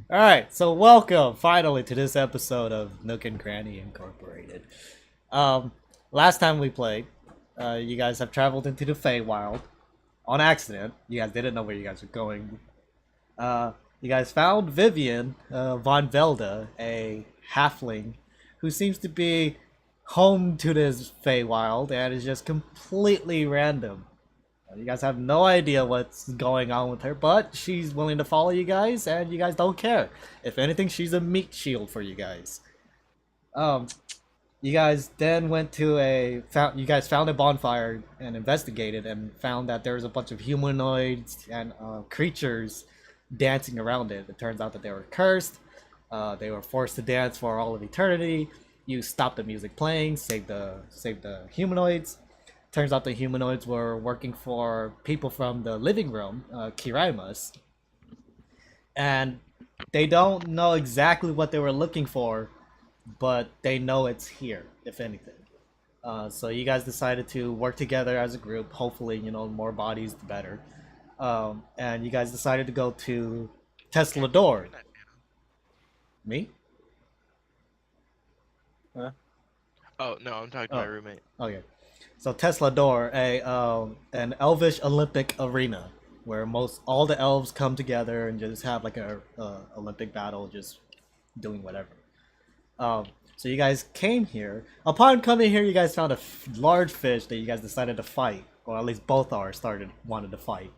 All right, so welcome finally to this episode of Nook and Cranny Incorporated. Um, Last time we played, you guys have traveled into the Feywild on accident. You guys didn't know where you guys were going. You guys found Vivian von Velda, a halfling who seems to be home to this Feywild and is just completely random. You guys have no idea what's going on with her, but she's willing to follow you guys, and you guys don't care. If anything, she's a meat shield for you guys. Um, you guys then went to you guys found a bonfire and investigated, and found that there was a bunch of humanoids and creatures dancing around it. It turns out that they were cursed. They were forced to dance for all of eternity. You stopped the music playing, saved the humanoids. Turns out the humanoids were working for people from the living room, Kiraimas, and they don't know exactly what they were looking for, but they know it's here, if anything. So you guys decided to work together as a group. Hopefully, more bodies, the better. And you guys decided to go to Tesla Door. Me? Huh? Oh no, I'm talking to my Oh, roommate. okay. So Tesla Door, a an elvish Olympic arena where most all the elves come together and just have like a Olympic battle, just doing whatever. Um, so you guys came here. Upon coming here, you guys found a large fish that you guys decided to fight, or at least both are started wanted to fight.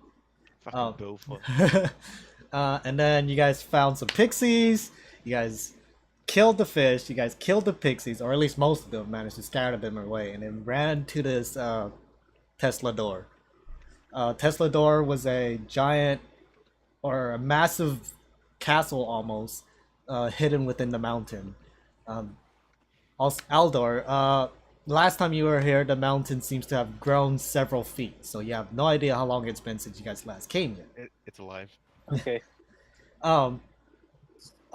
Fucking Um, Bofa. and then you guys found some pixies. You guys killed the fish. You guys killed the pixies, or at least most of them managed to scatter them away, and then ran to this Tesla door. Tesla door was a giant or a massive castle almost hidden within the mountain. Um, Also, Aldor, last time you were here, the mountain seems to have grown several feet, so you have no idea how long it's been since you guys last came here. It's alive. Okay. Um,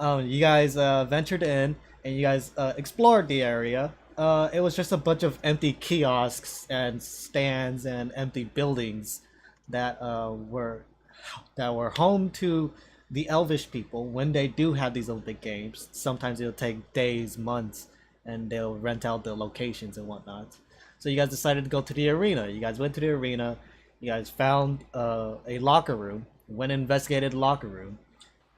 you guys ventured in and you guys explored the area. It was just a bunch of empty kiosks and stands and empty buildings that were home to the Elvish people when they do have these Olympic games. Sometimes it'll take days, months, and they'll rent out the locations and whatnot. So you guys decided to go to the arena. You guys went to the arena. You guys found a locker room. Went and investigated the locker room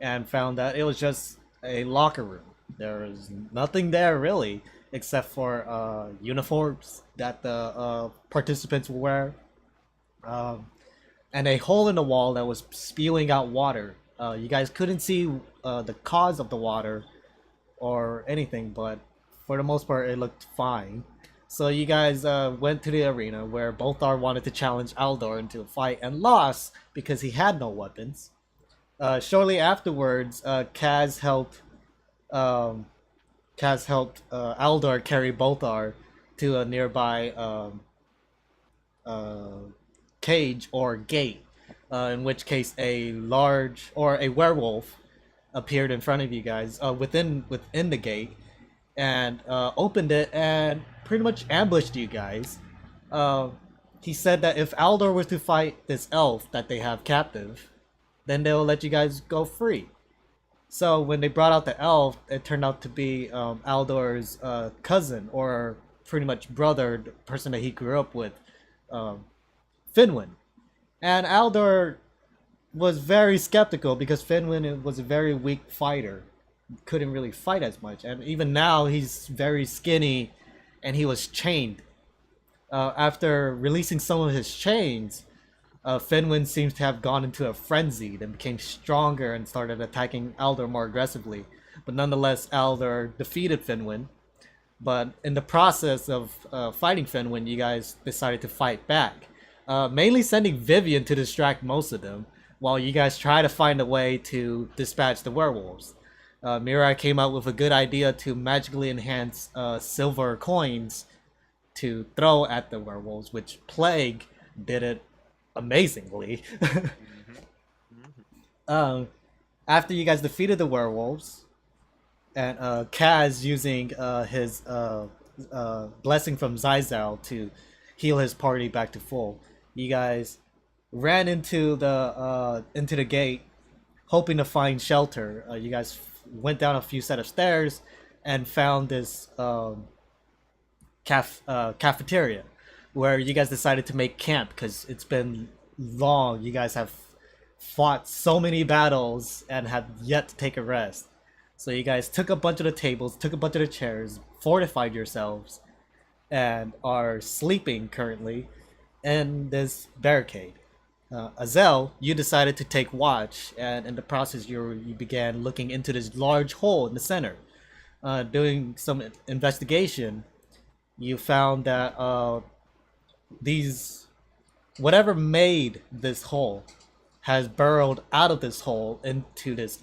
and found that it was just a locker room. There was nothing there really, except for uniforms that the participants will wear, um, and a hole in the wall that was spewing out water. You guys couldn't see the cause of the water or anything, but for the most part, it looked fine. So you guys went to the arena where Bolthar wanted to challenge Aldor into a fight and lost because he had no weapons. Shortly afterwards, um, Kaz helped Aldor carry Bolthar to a nearby uh, cage or gate, in which case a large or a werewolf appeared in front of you guys within the gate and opened it and pretty much ambushed you guys. Uh, he said that if Aldor was to fight this elf that they have captive, then they'll let you guys go free. So when they brought out the elf, it turned out to be Aldor's cousin or pretty much brother, the person that he grew up with, um, Finwin. And Aldor was very skeptical because Finwin was a very weak fighter, couldn't really fight as much, and even now he's very skinny, and he was chained. After releasing some of his chains, Finwin seems to have gone into a frenzy, then became stronger and started attacking Aldor more aggressively. But nonetheless, Aldor defeated Finwin. But in the process of fighting Finwin, you guys decided to fight back, mainly sending Vivian to distract most of them, while you guys try to find a way to dispatch the werewolves. Mirai came up with a good idea to magically enhance silver coins to throw at the werewolves, which Plague did it amazingly. hmm um, After you guys defeated the werewolves, and Kaz using his blessing from Zizal to heal his party back to full, you guys ran into the gate, hoping to find shelter. You guys went down a few set of stairs and found this cafeteria where you guys decided to make camp because it's been long. You guys have fought so many battles and have yet to take a rest. So you guys took a bunch of the tables, took a bunch of the chairs, fortified yourselves, and are sleeping currently in this barricade. Azel, you decided to take watch, and in the process, you began looking into this large hole in the center. Doing some investigation, you found that these whatever made this hole has burrowed out of this hole into this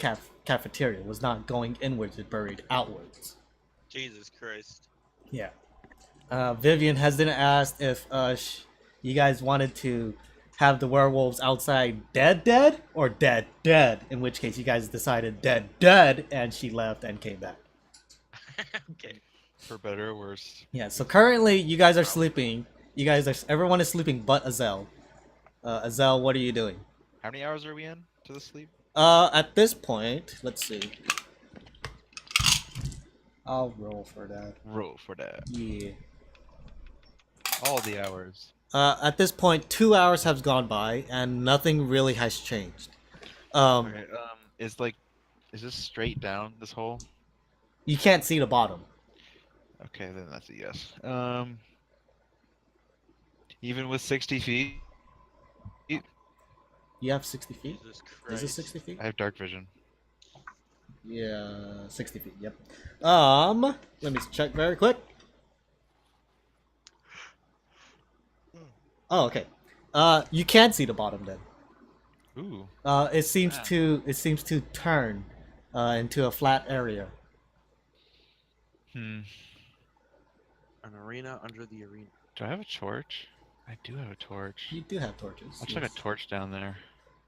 cafeteria. It was not going inwards; it buried outwards. Jesus Christ. Yeah. Vivian has then asked if you guys wanted to have the werewolves outside dead, or dead. In which case, you guys decided dead, and she left and came back. Okay. For better or worse. Yeah. So currently, you guys are sleeping. Everyone is sleeping, but Azel. Azel, what are you doing? How many hours are we in to the sleep? At this point, let's see. I'll roll for that. Roll for that. Yeah. All the hours. At this point, 2 hours have gone by, and nothing really has changed. Okay. Is this straight down this hole? You can't see the bottom. Okay, then that's a yes. Even with 60 feet, You have 60 feet? Jesus Is Christ. it 60 feet? I have dark vision. Yeah, 60 feet, yep. Let me check very quick. Oh, okay. You can see the bottom then. Ooh. It seems Yeah. to turn into a flat area. Hmm. An arena under the arena. Do I have a torch? I do have a torch. You do have torches. I'll check a torch down there.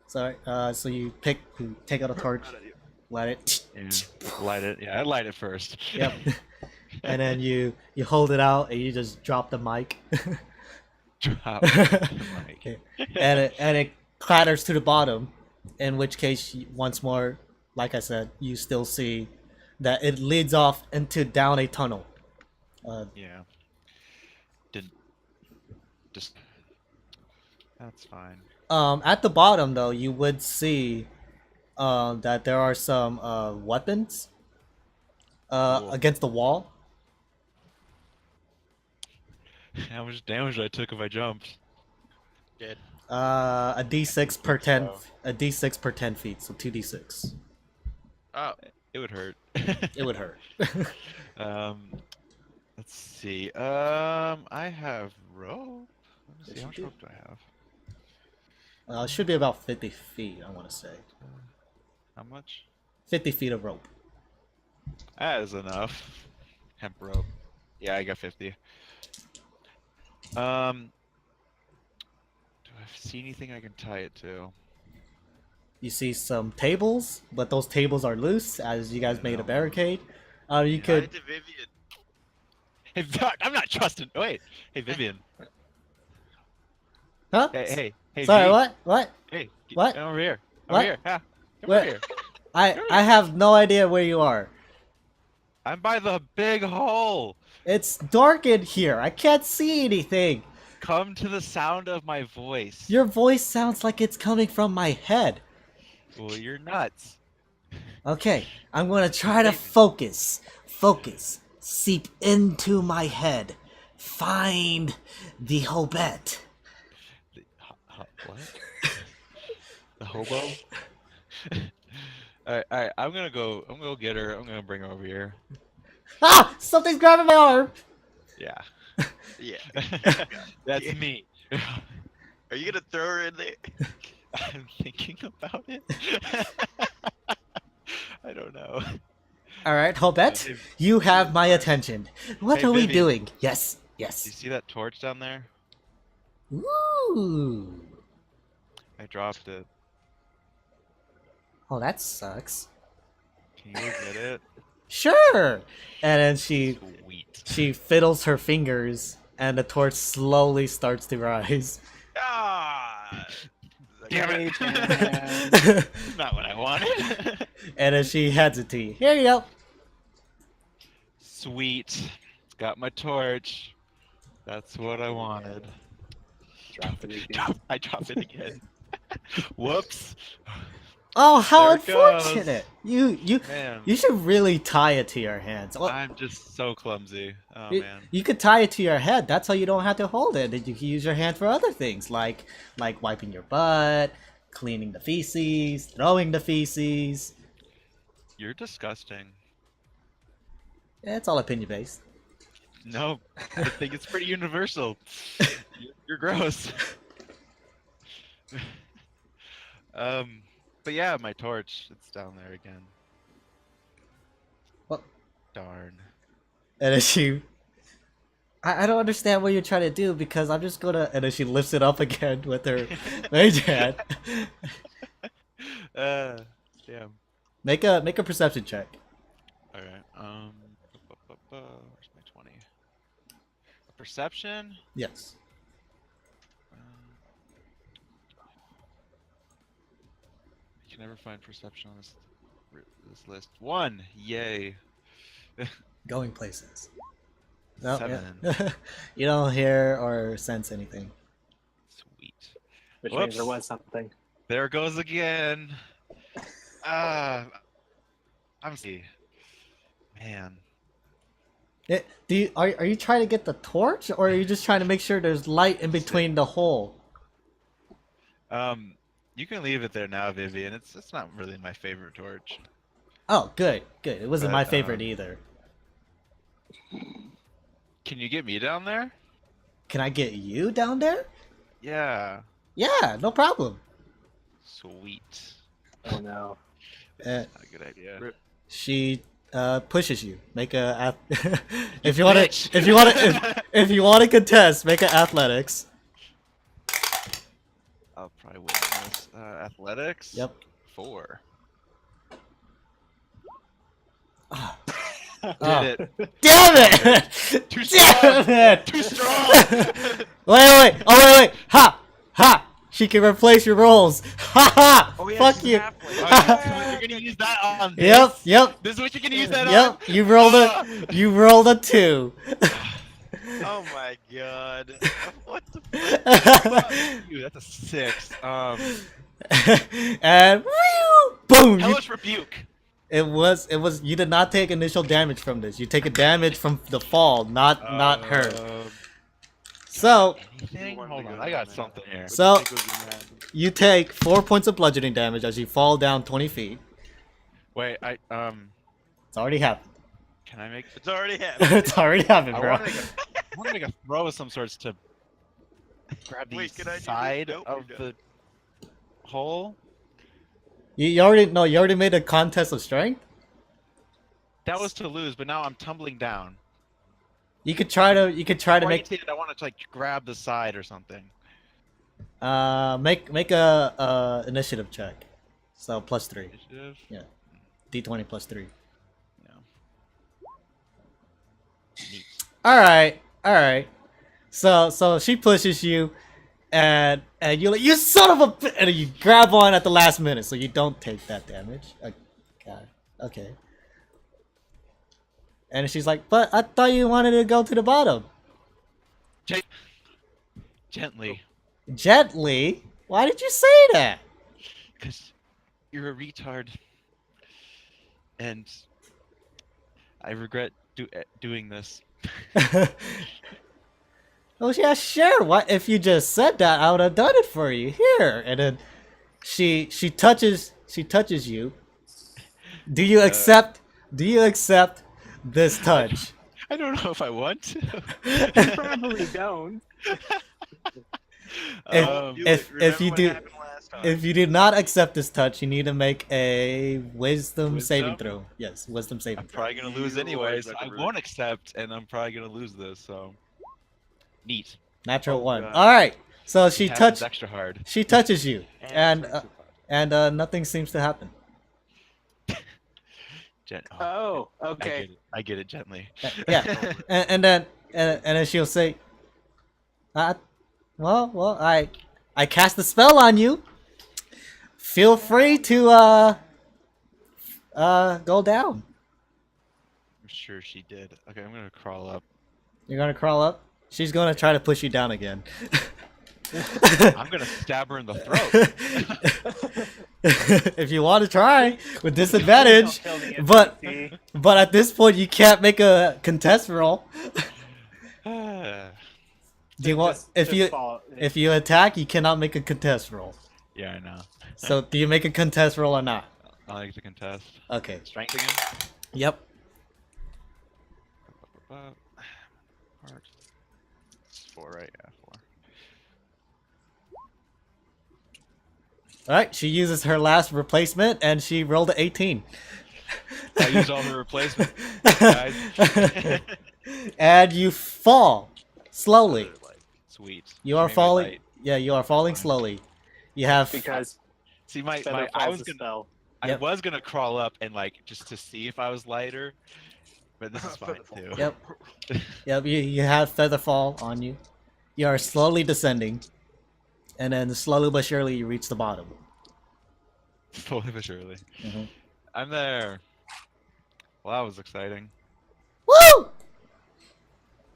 Sorry, so you take out a torch, light it. And light it. Yeah, I light it first. Yep. And then you hold it out and you just drop the mic. Drop the mic. Okay. And it clatters to the bottom, in which case once more, like I said, you still see that it leads off into down a tunnel. Yeah. Didn't. Just. That's fine. At the bottom though, you would see that there are some weapons Cool. against the wall. How much damage I took if I jumped? Dead. A d6 per think 10 so. a d6 per 10 feet, so 2d6. Oh, It would hurt. It would hurt. Let's see. I have rope. Let me Yes, see. How you much do. rope do I have? It should be about 50 feet, I want to say. How much? 50 feet of rope. That is enough. Hemp rope. Yeah, I got 50. Do I see anything I can tie it to? You see some tables, but those tables are loose as you guys made a No. barricade. You tied could. to Vivian. Hey, Doc, I'm not trusting. Wait. Hey, Vivian. Huh? Hey, Sorry, V. what? Hey, What? Come over here. Over What? here. Ha. Come What? over here. I have no idea where you are. I'm by the big hole. It's dark in here. I can't see anything. Come to the sound of my voice. Your voice sounds like it's coming from my head. Well, you're nuts. Okay, I'm gonna try to focus. Focus. Seep into my head. Find the Hobet. What? The hobo? Alright, I'm gonna go get her. I'm gonna bring her over here. Ah! Something's grabbing my arm! Yeah. Yeah. That's Yeah. me. Are you gonna throw her in there? I'm thinking about it. I don't know. Alright, Hobet, you have my attention. What Hey, are we Vivi. doing? Yes, Do you yes. see that torch down there? Ooh. I dropped it. Oh, that sucks. Can you get it? Sure! And then she Sweet. fiddles her fingers, and the torch slowly starts to rise. Ah! Damn Hey, it! Jan. Not what I wanted. And then she hands it to you. Here you go. Sweet. Got my torch. That's what I wanted. Drop it again. I drop it again. Whoops. Oh, how There it goes. unfortunate! You Man, you should really tie it to your hands. Well, I'm just so clumsy. Oh you, man. you could tie it to your head. That's how you don't have to hold it. And you can use your hand for other things, like wiping your butt, cleaning the feces, throwing the feces. You're disgusting. It's all opinion based. No, I think it's pretty universal. You're gross. But yeah, my torch, it's down there again. What? Darn. And then she, I don't understand what you're trying to do because I'm just gonna. And then she lifts it up again with her mage hand. Damn. Make a perception check. All right. Where's my 20? A perception. Yes. I can never find perception on this list. 1. Yay. Going places. No, 7. yeah. You don't hear or sense anything. Sweet. Which Whoops. means there was something. There it goes again. I'm see. Man. Are you trying to get the torch, or are you just trying to make sure there's light in between the hole? You can leave it there now, Vivian. It's not really my favorite torch. Oh, good. It wasn't But, my favorite either. Can you get me down there? Can I get you down there? Yeah. Yeah, no problem. Sweet. Oh no. Uh, Not a good idea. she pushes you. Make a if you bitch. want to if you want to contest, make an athletics. I'll probably win this. Athletics. Yep. 4. Oh. Did it. Damn it! Too Damn strong. it! Too strong. Wait! Oh wait! Ha! Ha! She can replace your rolls. Ha ha! Oh, yeah, Fuck she's you! halfway. Oh, you're gonna use that on this? Yep. This is what you're gonna use that on? Yep. You rolled You rolled a 2. Oh my god. What the Dude, that's a 6. And whew, boom! Hellish Rebuke. It was. You did not take initial damage from this. You take a damage from the fall, not her. So Anything? Hold on, I got something here. So- you take 4 points of bludgeoning damage as you fall down 20 feet. Wait, It's already happened. can I make? It's already happened. It's already happened, I bro. want to make a throw of some sorts to grab the Wait, can I do this? side Nope, of you're the hole. You already made a contest of strength. That was to lose, but now I'm tumbling down. You could try to make I want to like grab the side or something. make a initiative check. So +3. Initiative? D20 +3. Yeah. Neat. All right. So she pushes you, and you're like, you son of a bi-" and you grab on at the last minute, so you don't take that damage. Okay. And she's like, but I thought you wanted to go to the bottom. Gently, Gently? Why did you say that? because you're a retard, and I regret doing this. Oh yeah, sure. What if you just said that? I would have done it for you. Here, and then she touches you. Do you accept? Do you accept this touch? I don't know if I want to. You probably don't. If you do, if you do not accept this touch, you need to make a wisdom saving throw. Yes, wisdom saving I'm throw. probably gonna lose You anyways. are I Zuckerberg. won't accept, and I'm probably gonna lose this. So, neat. Natural Oh, 1. God. All right. So she It happens touch. extra hard. She touches you, And and nothing seems to happen. Oh, okay. I get it gently. Yeah, and then she'll say, well, I cast the spell on you. feel free to go down. I'm sure she did. Okay, I'm gonna crawl up. You're gonna crawl up. She's gonna try to push you down again. I'm gonna stab her in the throat. If you want to try with disadvantage, Don't kill the but NPC. but at this point you can't make a contest roll. yeah, Do you want Just fall. if you attack, you cannot make a contest roll. I know. So do you make a contest roll or not? I like to contest. Okay. Strength again. Yep. Heart. It's 4, right? Yeah, 4. All right. She uses her last replacement, and she rolled an 18. I used all her replacement, guys. And you fall slowly. Sweet. You are Made me falling. light. Yeah, you are falling slowly. You have. Because See, my Feather I falls was a gonna spell. Yep. I was gonna crawl up and like just to see if I was lighter, but this is fine too. Yep. Yep. You have feather fall on you. You are slowly descending, and then slowly but surely you reach the bottom. Slowly but surely. Mhm. I'm there. Well, that was exciting. Woo!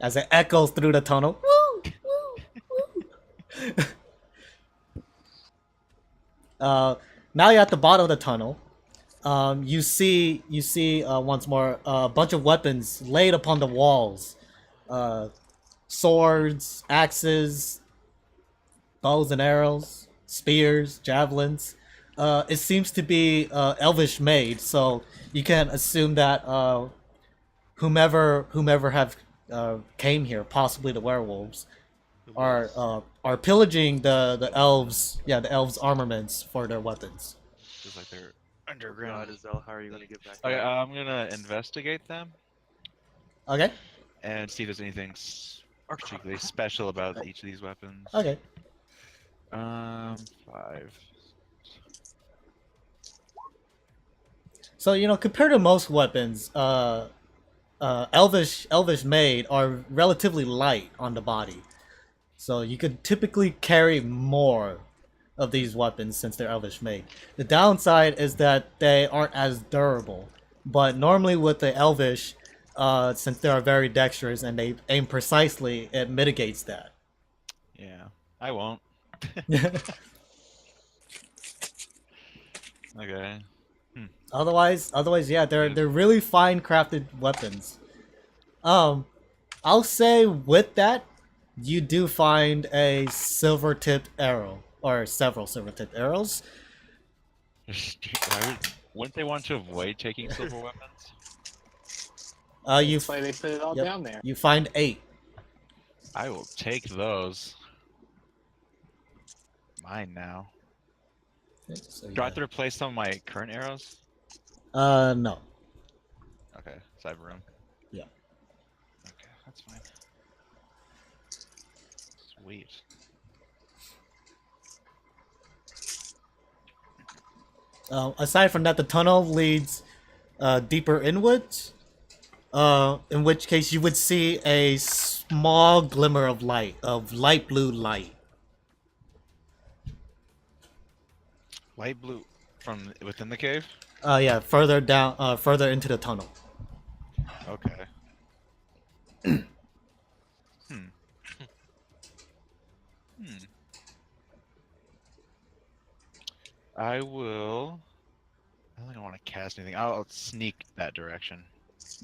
As it echoes through the tunnel. Woo! Woo! Woo! Now you're at the bottom of the tunnel. You see once more a bunch of weapons laid upon the walls. Swords, axes, bows and arrows, spears, javelins. It seems to be elvish made, so you can assume that whomever have came here, possibly the werewolves, are pillaging the elves, the elves' armaments for their weapons. Just like they're God, underground. Azelle, how are you gonna get back? Okay, there? I'm gonna investigate them Okay. and see if there's anything particularly special about each of these weapons. Okay. 5. So compared to most weapons, elvish made are relatively light on the body, so you could typically carry more of these weapons since they're elvish made. The downside is that they aren't as durable, but normally with the elvish, since they are very dexterous and they aim precisely, it mitigates that. Yeah, I won't. Okay. Otherwise, yeah, they're really fine crafted weapons. I'll say with that, you do find a silver tipped arrow or several silver tipped arrows. Wouldn't they want to avoid taking silver weapons? You That's why they put it all Yep. down there. you find 8. I will take those. Mine now. So, Do I have to replace some of my current arrows? no. Okay, so I have room. Yeah. Okay, that's fine. Sweet. Aside from that, the tunnel leads deeper inwards. In which case you would see a small glimmer of light blue light. Light blue from within the cave? Yeah, further down, further into the tunnel. Okay. I will. I don't think I want to cast anything. I'll sneak that direction.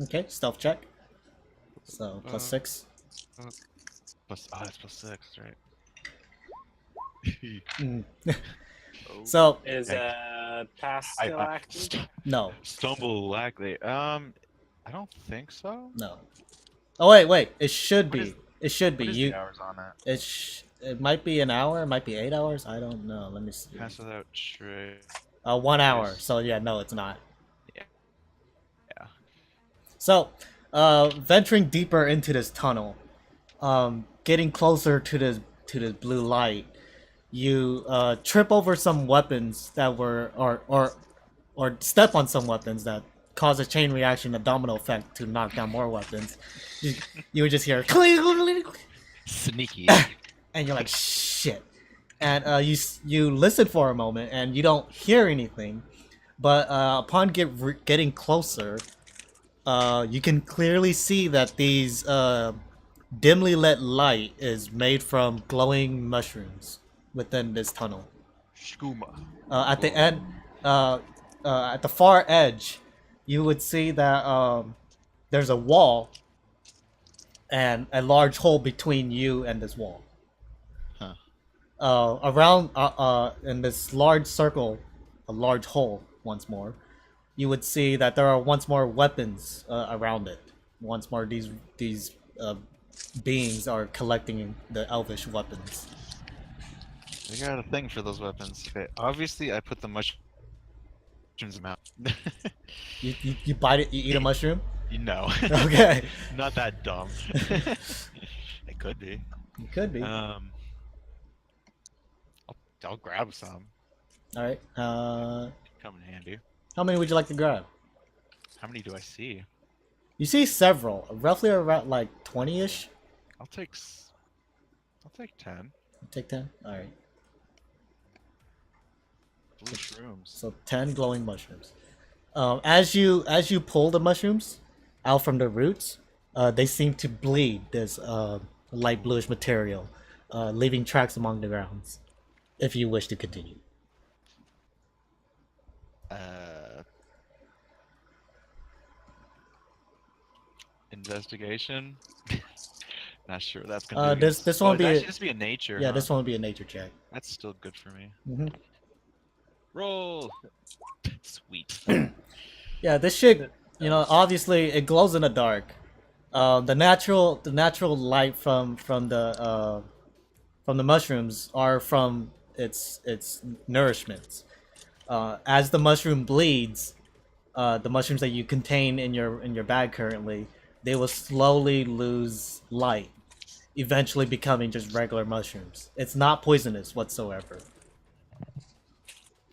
Okay, stealth check. So plus 6. Plus, that's +6, right? Mm. Oh, So Is pass I, still I active? no, stumble likely. I don't think so. no. Oh wait, it should What be. is- It should be. What is You. the hours on that? It might be an hour. It might be 8 hours. I don't know. Let me see. Pass without trade. 1 hour. Yes. So yeah, no, it's not. Yeah. So, venturing deeper into this tunnel, getting closer to this blue light, you trip over some weapons that were or step on some weapons that cause a chain reaction, a domino effect to knock down more weapons. You would just hear Sneaky. and you're like shit. and you listen for a moment, and you don't hear anything. But upon getting closer, you can clearly see that these dimly lit light is made from glowing mushrooms within this tunnel. Skooma. At the end, at the far edge, you would see that there's a wall and a large hole between you and this wall. Huh. Around in this large circle, a large hole once more, you would see that there are once more weapons around it. Once more, these beings are collecting the elvish weapons. I got a thing for those weapons. Okay, obviously I put the mushrooms in my mouth. You bite it, you eat a mushroom? No. Okay. Not that dumb. It could be. You could be. I'll grab some. Alright. Come in handy. How many would you like to grab? How many do I see? You see several, roughly around like 20-ish. I'll take 10. Take 10. All right. Blue shrooms. So 10 glowing mushrooms. As you pull the mushrooms out from the roots, they seem to bleed this light bluish material, leaving tracks among the grounds. If you wish to continue. Investigation. Not sure what that's gonna do. This won't be That a- should just be a nature. Yeah, huh? this one will be a nature check. That's still good for me. Hmm. Roll. Sweet. Yeah, this shit, obviously it glows in the dark. The natural light from the mushrooms are from its nourishments. As the mushroom bleeds, the mushrooms that you contain in your bag currently, they will slowly lose light, eventually becoming just regular mushrooms. It's not poisonous whatsoever.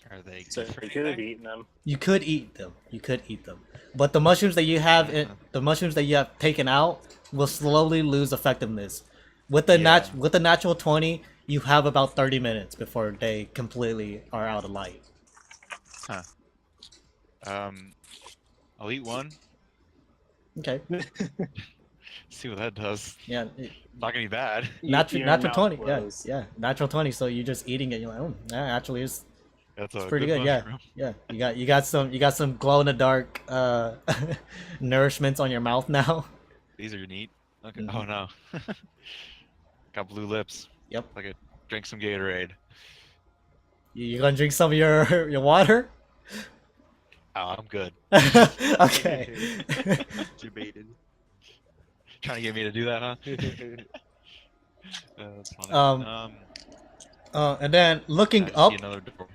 Are they So good for you could have anything? eaten them. You could eat them. But the mushrooms that you have taken out will slowly lose effectiveness. With the Yeah. with the natural 20, you have about 30 minutes before they completely are out of light. Huh. I'll eat one. Okay. See what that does. Yeah. Not gonna be bad. Natural Your natural mouth 20. blows. Yeah. Natural 20. So you're just eating it. You're like, oh, that actually is That's it's a pretty good. mushroom. Yeah. You got some glow in the dark nourishments on your mouth now. These are neat. Okay. Mhm. Oh no. Got blue lips. Yep. Like I drank some Gatorade. You gonna drink some of your water? Oh, I'm good. Okay. Debated. Trying to get me to do that, huh? That's funny. And then looking I up, see another door.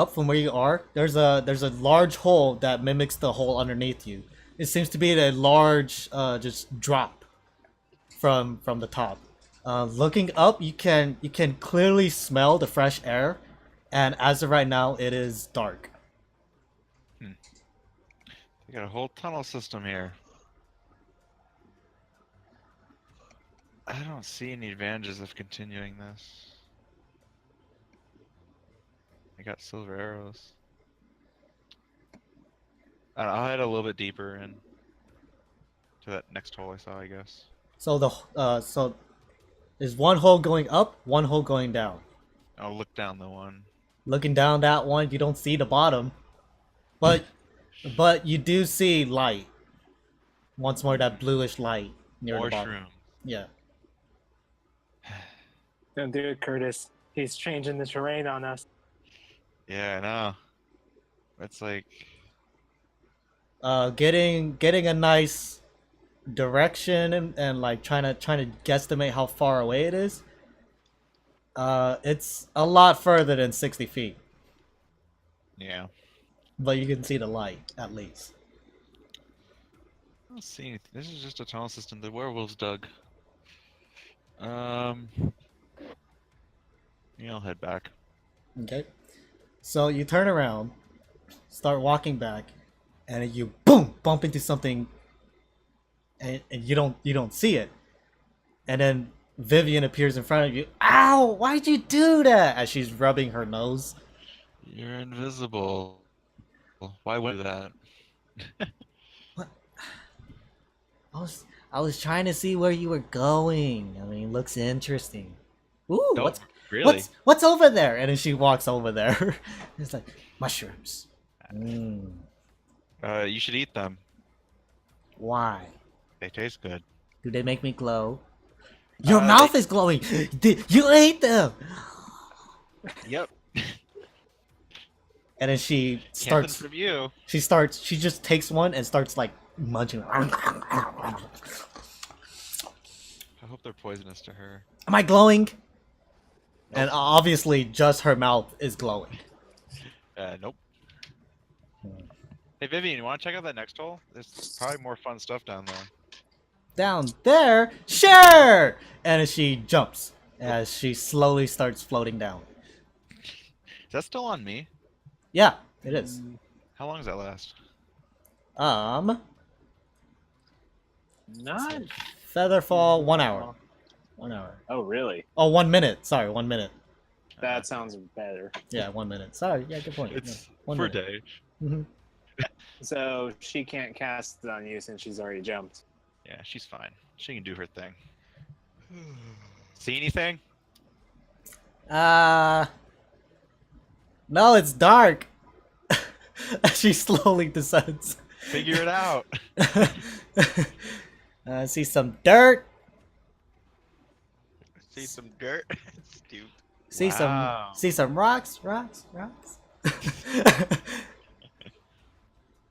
from where you are, there's a large hole that mimics the hole underneath you. It seems to be a large just drop from the top. Looking up, you can clearly smell the fresh air, and as of right now, it is dark. We got a whole tunnel system here. I don't see any advantages of continuing this. I got silver arrows. I don't know, I'll head a little bit deeper in to that next hole I saw, I guess. So so there's one hole going up, one hole going down. I'll look down the one. Looking down that one, you don't see the bottom, but you do see light. Once more, that bluish light near More the bottom. shroom. Yeah. Don't do it, Curtis. He's changing the terrain on us. Yeah, I know. It's like Getting a nice direction and like trying to guesstimate how far away it is. It's a lot further than 60 feet, yeah. but you can see the light at least. I don't see anything. This is just a tunnel system the werewolves dug. Yeah, I'll head back. Okay. So you turn around, start walking back, and you boom bump into something, and you don't see it, and then Vivian appears in front of you. Ow! Why'd you do that? As she's rubbing her nose. You're invisible. Why would you do that? I was trying to see where you were going. I mean, looks interesting. Ooh, Don't what's over there? And then she walks over there. It's like mushrooms. Mm, You should eat them. why? They taste good. Do they make me glow? Your mouth is glowing. You ate them. Yep. And then she Something starts. from you. She just takes one and starts like munching. I hope they're poisonous to her. Am I glowing? And obviously, just her mouth is glowing. Nope. Hey Vivian, you want to check out that next hole? There's probably more fun stuff down there. Down there, sure. And then she jumps as she slowly starts floating down. Is that still on me? Yeah, it is. How long does that last? Not. Featherfall, 1 hour. 1 hour. Oh, really? Oh, 1 minute. Sorry, 1 minute. That sounds better. Yeah, 1 minute. Sorry. Yeah, good point. It's Yeah, 1 for a minute. day. Mhm. So she can't cast it on you since she's already jumped. Yeah, she's fine. She can do her thing. See anything? No, it's dark. She slowly descends. Figure it out. I see some dirt. See some dirt. Stupid. Wow. See some rocks.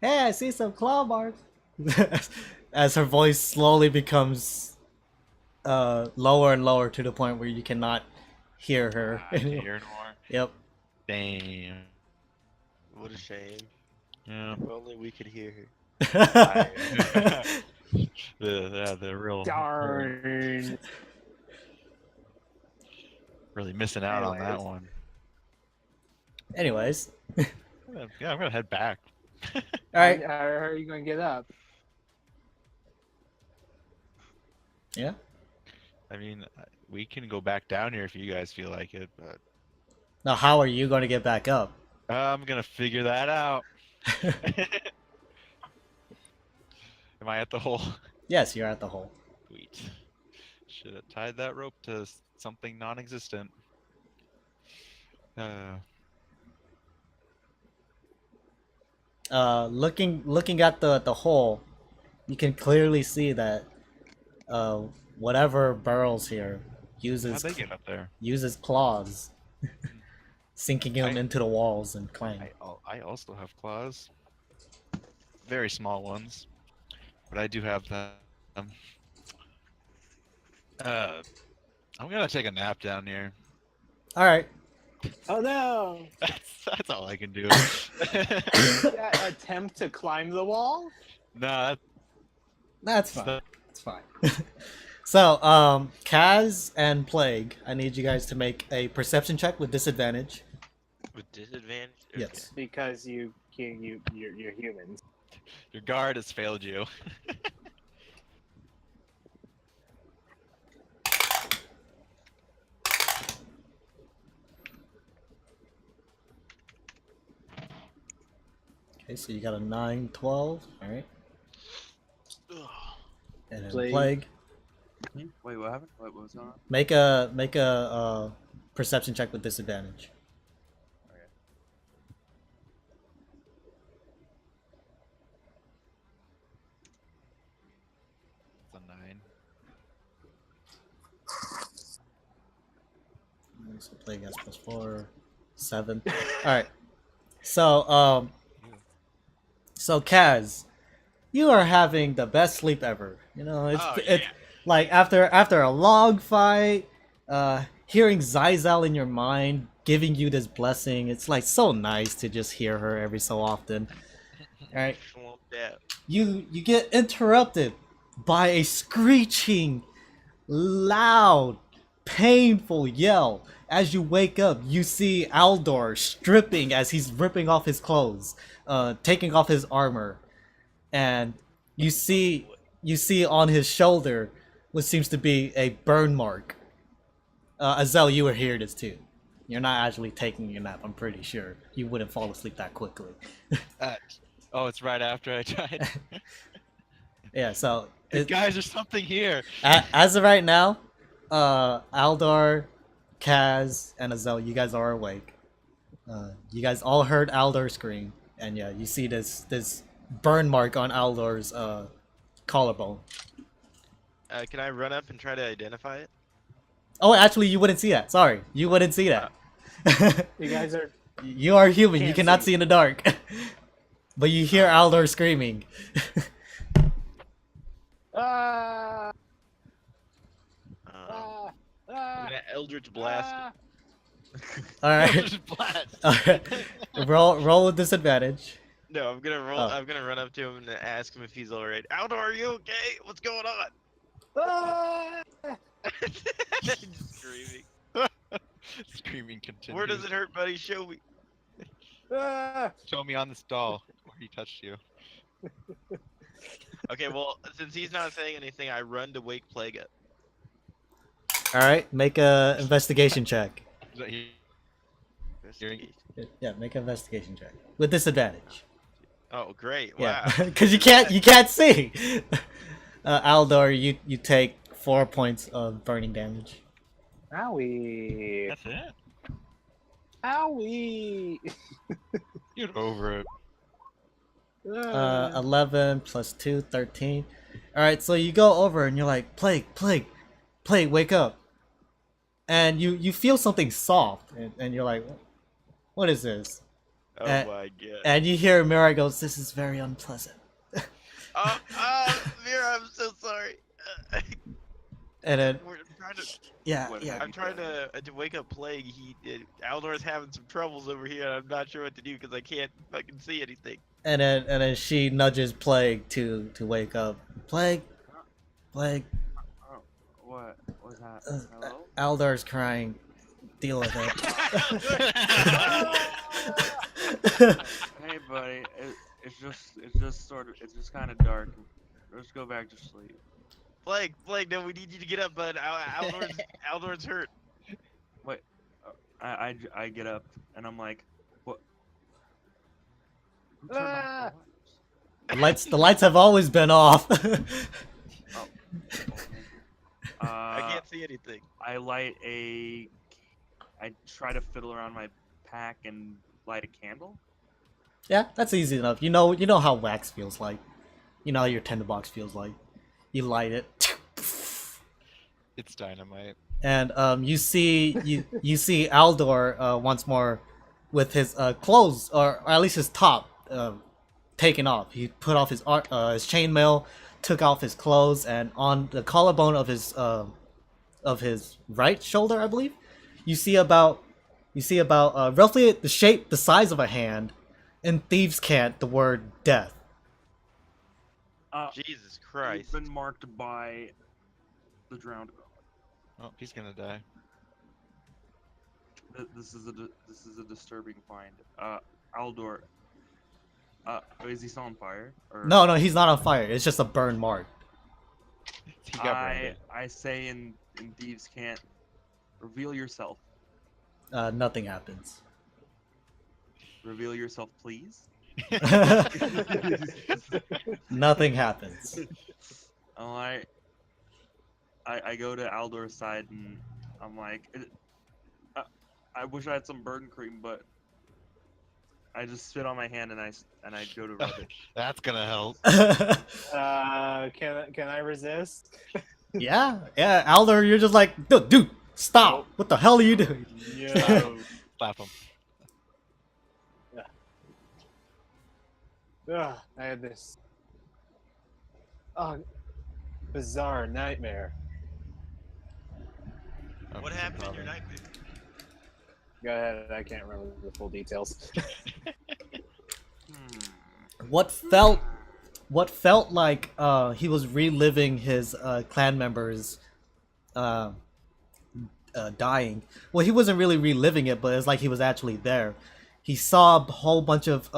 Hey, I see some claw marks. As her voice slowly becomes lower and lower to the point where you cannot hear her. I can't hear anymore. Yep. Damn. What a shame. Yeah. If only we could hear her. the real Darn. really missing out on that Anyways. one. Anyways, Yeah, I'm gonna head back. all right. How are you going to get up? Yeah. I mean, we can go back down here if you guys feel like it, but Now, how are you going to get back up? I'm gonna figure that out. Am I at the hole? Yes, you're at the hole. Sweet. Should have tied that rope to something non-existent. Looking at the hole, you can clearly see that whatever burrows here How'd uses they get up there? uses claws, sinking them I- into the walls and clang. I also have claws. Very small ones, but I do have them. I'm gonna take a nap down here. All right. Oh no! That's all I can do. Yeah, attempt to climb the wall? No, That's fine. that, That's fine. So, Kaz and Plague, I need you guys to make a perception check with disadvantage. With disadvantage? Yes. Because you're humans. your guard has failed you. Okay, so you got a 9, 12. All right. Okay. And then Plague. Plague. Wait, what happened? What was going on? Make a perception check with disadvantage. It's a 9. So Plague has +4, 7. All right. So so Kaz, you are having the best sleep ever. You know, it's Oh, it's yeah. like after a long fight, hearing Zyzel in your mind giving you this blessing. It's like so nice to just hear her every so often. All right. Swamp that. You get interrupted by a screeching, loud, painful yell. As you wake up, you see Aldor stripping as he's ripping off his clothes, taking off his armor, and you see on his shoulder what seems to be a burn mark. Azel, you were here this too. You're not actually taking a nap, I'm pretty sure. You wouldn't fall asleep that quickly. Oh, it's right after I died. Yeah, so Guys, there's something here. as of right now, Aldor, Kaz, and Azel, you guys are awake. You guys all heard Aldor scream, and yeah, you see this burn mark on Aldor's collarbone. Can I run up and try to identify it? Oh, actually, you wouldn't see that. Sorry, you wouldn't see that. You guys are. You are human. You Can't cannot see. see in the dark. But you hear Aldor screaming. Ah! I'm Ah! Ah! gonna Eldritch Blast. Ah! All right. Just blast. All right. Roll with disadvantage. No, I'm gonna roll. Oh. I'm gonna run up to him and ask him if he's all right. Aldor, are you okay? What's going on? Ah! Just screaming. Screaming continues. Where does it hurt, buddy? Show me. Ah! Show me on the stall where he touched you. Okay, well, since he's not saying anything, I run to wake Plague up. All right. Make a investigation check. Is that he? Hearing- Yeah, make an investigation check with disadvantage. Oh, great! Yeah, Wow. because you can't see. Aldor, you take 4 points of burning damage. Owie! That's it. Owie! Get over it. 11 plus 2, 13. All right, so you go over and you're like, Plague, wake up. And you feel something soft, and you're like, what is this? Oh Uh, my god. And you hear Mira goes, this is very unpleasant. Oh, Mira, I'm so sorry. And then, We're trying to. yeah, What- yeah. I'm trying to wake up Plague. Aldor's having some troubles over here, and I'm not sure what to do because I can't fucking see anything. And then she nudges Plague to wake up. Plague. Oh, what was that? Uh, Hello? Aldor's crying. Deal with it. Hey, buddy. It's just kind of dark. Let's go back to sleep. Plague, no, we need you to get up, bud. Aldor's hurt. I get up and I'm like, what? Who turned off Ah! the lights? The lights have always been off. Oh. I can't see anything. I try to fiddle around my pack and light a candle. Yeah, that's easy enough. You know how wax feels like. You know how your tinderbox feels like. You light it, It's dynamite. and you see Aldor once more with his clothes, or at least his top, taken off. He put off his chainmail, took off his clothes, and on the collarbone of his right shoulder, I believe, you see about roughly the size of a hand, in thieves' cant, the word death. Jesus Christ. Been marked by the drowned god. Oh, he's gonna die. This is a disturbing find. Aldor. Is he still on fire? Or No, he's not on fire. It's just a burn mark. He got branded. I say in thieves can't reveal yourself. Nothing happens. Reveal yourself, please. Nothing happens. I go to Aldor's side and I'm like, I wish I had some burn cream, but I just spit on my hand and I go to rub it. That's gonna help. Can I resist? Yeah, Aldor, you're just like, dude, stop! What the hell are you doing? Yo. Slap him. Ugh, I had this bizarre nightmare. Oh, What he's in happened in your trouble. nightmare? Go ahead, I can't remember the full details. What felt like he was reliving his clan members dying. Well, he wasn't really reliving it, but it's like he was actually there. He saw a whole bunch of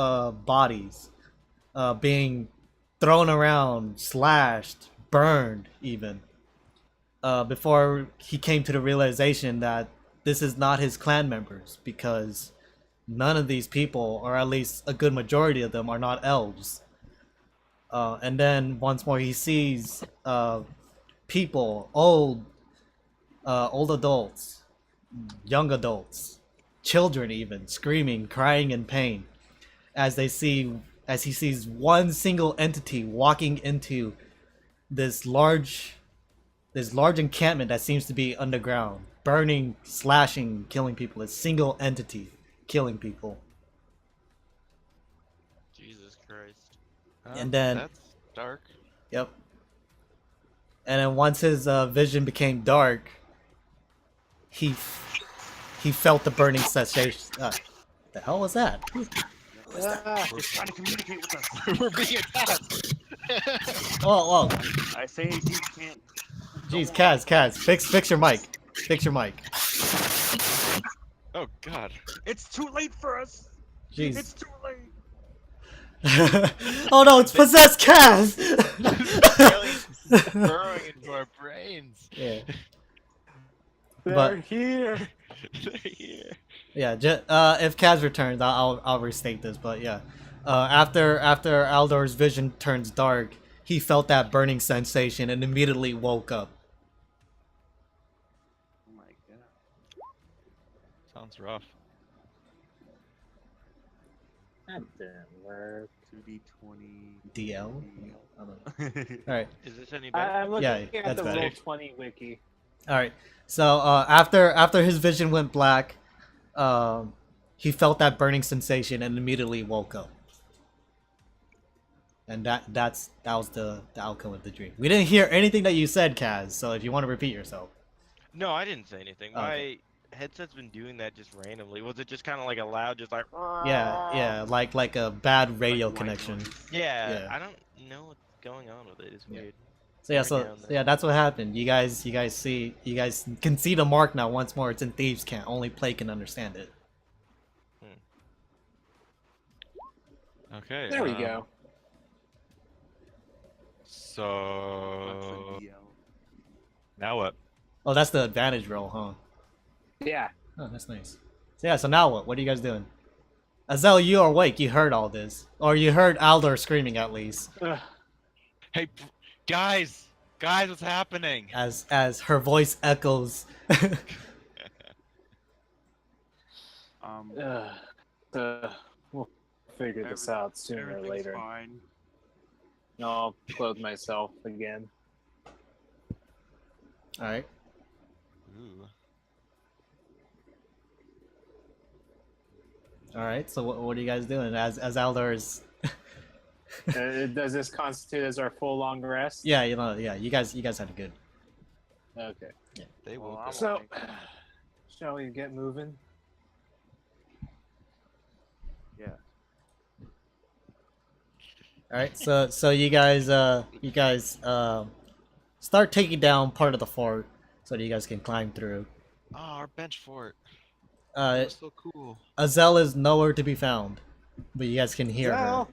bodies being thrown around, slashed, burned, even. before he came to the realization that this is not his clan members, because none of these people, or at least a good majority of them, are not elves. And then once more he sees people, old adults, young adults, children even, screaming, crying in pain as he sees one single entity walking into this large encampment that seems to be underground, burning, slashing, killing people. A single entity killing people. Jesus Christ. And then- That's dark. Yep. And then once his vision became dark, he felt the burning sensation. The hell was that? Ah, It's trying to communicate with us. We're being attacked. Oh, I say he can't. jeez, Kaz, fix your mic. Fix your mic. Oh God. It's too late for us. Jeez. It's too late. Oh no, it's possessed Kaz! Burrowing into our brains. Yeah. they're But- here. They're here. Yeah, if Kaz returns, I'll restate this, but yeah. After Aldor's vision turns dark, he felt that burning sensation and immediately woke up. Oh my god. Sounds rough. That didn't work. 2d20. DL? I don't know. Alright. Is this any better? I'm looking Yeah, at that's the better. Roll20 wiki. Alright. So after his vision went black, he felt that burning sensation and immediately woke up. And that was the outcome of the dream. We didn't hear anything that you said, Kaz, so if you want to repeat yourself. No, I didn't say anything. Oh, okay. My headset's been doing that just randomly. Was it just kind of like a loud, just like? Yeah, like a bad radio Like white connection. noise. Yeah, Yeah. I don't know what's going on with it. It's Yeah. weird. So yeah, Every now and then. that's what happened. You guys can see the mark now once more. It's in Thieves' Cant. Only Play can understand it. Okay. There we go. What's So the DL? now what? Oh, that's the advantage roll, huh? Yeah. Oh, that's nice. So yeah, so now what? What are you guys doing? Azel, you are awake. You heard all this, or you heard Aldor screaming at least, Ugh. Hey, guys, what's happening? as her voice echoes. We'll figure this out sooner or Everything's later. fine. No, I'll clothe myself again. All right. Ooh. All right. So what are you guys doing as Aldor is? Does this constitute as our full long rest? Yeah, you guys had a good. Okay. They Well, woke I'm up. So, awake. shall we get moving? Yeah. All right. So you guys start taking down part of the fort so that you guys can climb through. Oh, our bench fort. Uh, That's so cool. Azel is nowhere to be found, but you guys can hear her. Azel!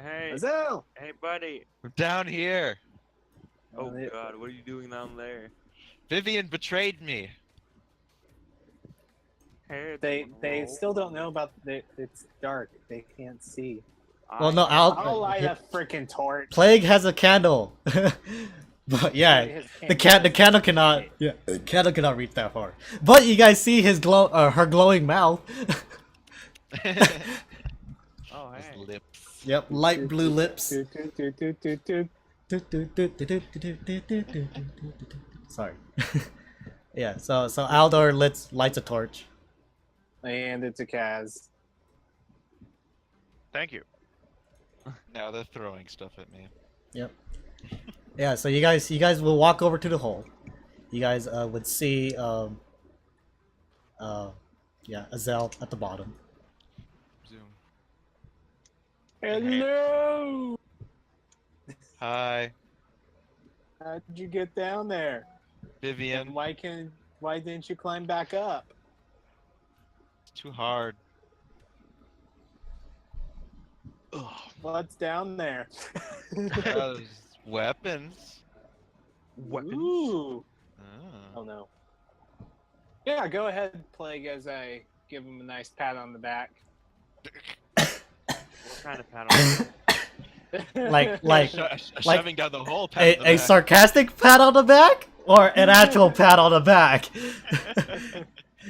Hey, Azel! hey, buddy. We're down here. Oh they- god, what are you doing down there? Vivian betrayed me. Hey, They roll. still don't know about it's dark. They can't see. Well, no, I'll light a freaking torch. Plague has a candle. But yeah, His the candle candle is cannot. bright. Yeah, the candle cannot reach that far. But you guys see his her glowing mouth. Oh, His hey. lips. Yep, light blue lips. Toot, toot, toot, toot, toot, toot. Sorry. Yeah, so Aldor lights a torch. And it's a Kaz. Thank you. Now they're throwing stuff at me. Yep. Yeah, so you guys will walk over to the hole. You guys would see yeah, Azel at the bottom. Zoom. Hello! Hi, How did you get down there? Vivian. And why didn't you climb back up? It's too hard. What's down there? There's weapons. Weapons? Ooh, Oh no. Yeah, go ahead, Plague, as I give him a nice pat on the back. What kind of pat on the Like Shoving down the whole pat on the a back. sarcastic pat on the back or an actual pat on the back?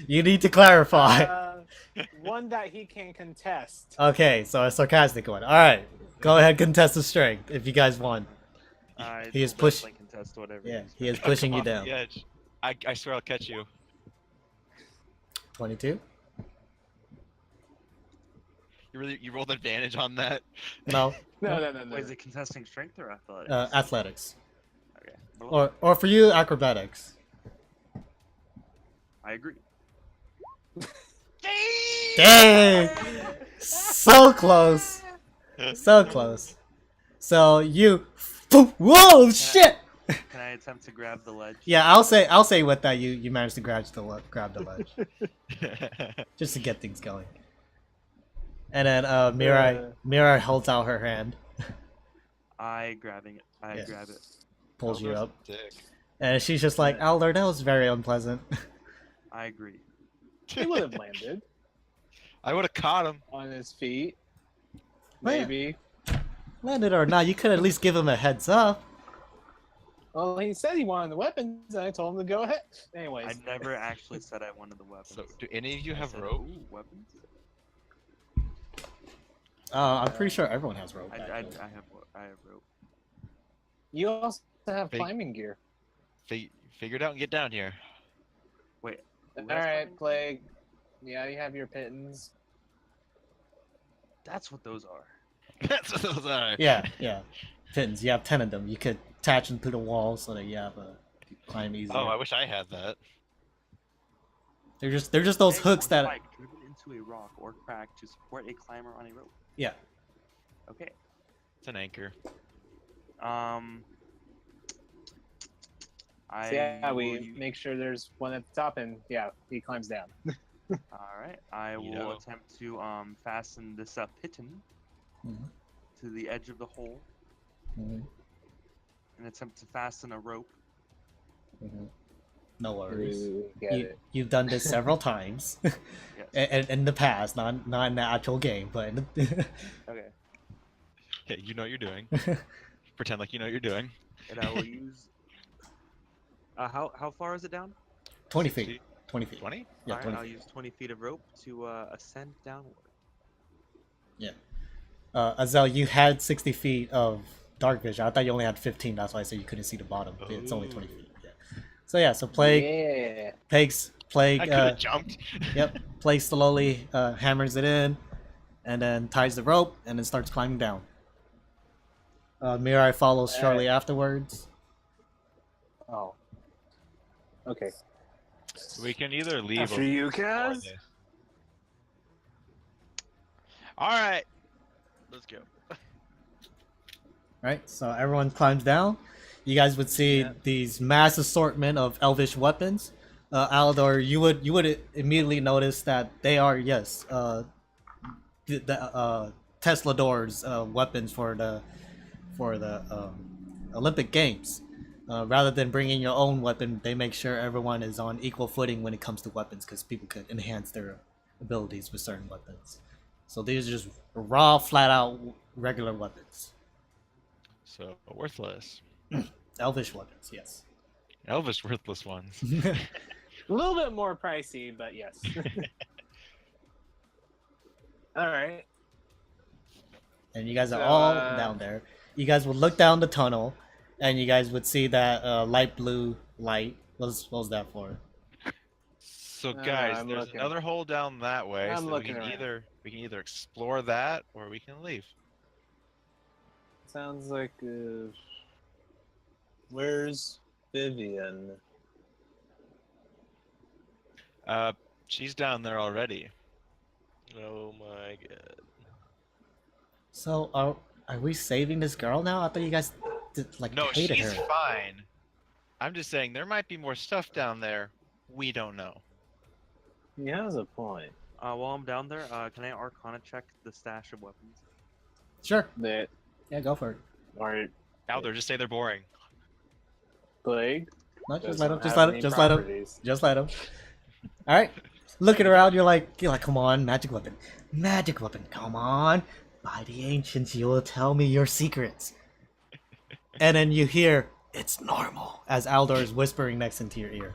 You need to clarify. One that he can contest. Okay, so a sarcastic one. All right, go ahead, contest the strength if you guys want. I He is will push- definitely contest whatever. Yeah, he's he is got. pushing Come you off down. the edge. I swear I'll catch you. 22. You rolled advantage on that? No, No. Wait, is it contesting strength or athletics? athletics, Okay. Well, or for you, acrobatics. I agree. Dang, so close, so close. So you, whoa, shit. Can I attempt to grab the ledge? Yeah, I'll say with that you managed to grab the ledge just to get things going. And then Mirai holds out her hand, I grabbing it. I Yeah. grab it. pulls you up, Dick. and she's just like, Alder, that was very unpleasant. I agree. He would have landed I would have caught him. on his feet. Well, yeah. Maybe. Land it or not, you could at least give him a heads up. Well, he said he wanted the weapons, and I told him to go ahead. Anyways. I never actually said I wanted the weapons. So, do any of you I have said, rope? "Ooh, weapons? I'm pretty sure everyone has rope. I have rope. You also have Fake. climbing gear. Figure it out and get down here. Wait. who has Alright, climbing? Plague. Yeah, you have your pittons. That's what those are. That's what those are. Yeah. Pins. You have 10 of them. You could attach them to the wall so that you have a climb easier. Oh, I wish I had that. They're just those Egg hooks or that. spike driven into a rock or crack to support a climber on a rope. Yeah. Okay. It's an anchor. I So yeah, will we use- make sure there's one at the top, and yeah, he climbs down. All right. I will Yo. attempt to fasten this pitten Mhm. to the edge of the hole Mhm. and attempt to fasten a rope. Mhm. No worries. Ooh, get it. You've done this several times, Yes. in the past, not in the actual game, but in the Okay. Yeah, you know what you're doing. Pretend like you know what you're doing. And I will use. How far is it down? 20 feet. 20 feet. 20? Yeah, Alright, 20 I'll feet. use 20 feet of rope to ascend downward. Azel, you had 60 feet of dark vision. I thought you only had 15. That's why I said you couldn't see the bottom. It's only 20 feet. Yeah. So yeah, so Plague, Yeah. Plague, I could have jumped. yep, Plague slowly hammers it in, and then ties the rope, and then starts climbing down. Mirai follows shortly afterwards. Oh. Okay. We can either leave After or you, explore Kaz. this. Alright. Let's go. Right, so everyone climbs down. You guys would see these mass assortment of elvish weapons. Aldor, you would immediately notice that they are the Tesla Doors weapons for the Olympic Games. Rather than bringing your own weapon, they make sure everyone is on equal footing when it comes to weapons, because people could enhance their abilities with certain weapons. So these are just raw, flat out regular weapons. So, worthless. Elvish weapons, yes. Elvis worthless ones. A little bit more pricey, but yes. All right. And you guys are So, all down there. You guys would look down the tunnel, and you guys would see that light blue light. What was that for? So guys, I'm there's looking. another hole down that way. I'm so we looking can around. either explore that or we can leave. Sounds like. Where's Vivian? She's down there already. Oh my god. So are we saving this girl now? I thought you guys No, hated she's her. fine. I'm just saying there might be more stuff down there. We don't know. He has a point. While I'm down there, can I Arcana check the stash of weapons? Sure. That Yeah, go for it. or Out there, just say they're boring. Plague. No, just Doesn't let him. Just have let him. any Just let him. properties. Just let him. All right. Looking around, you're like, come on, magic weapon, magic weapon, come on. By the ancients, you will tell me your secrets. And then you hear, it's normal, as Aldor is whispering next into your ear.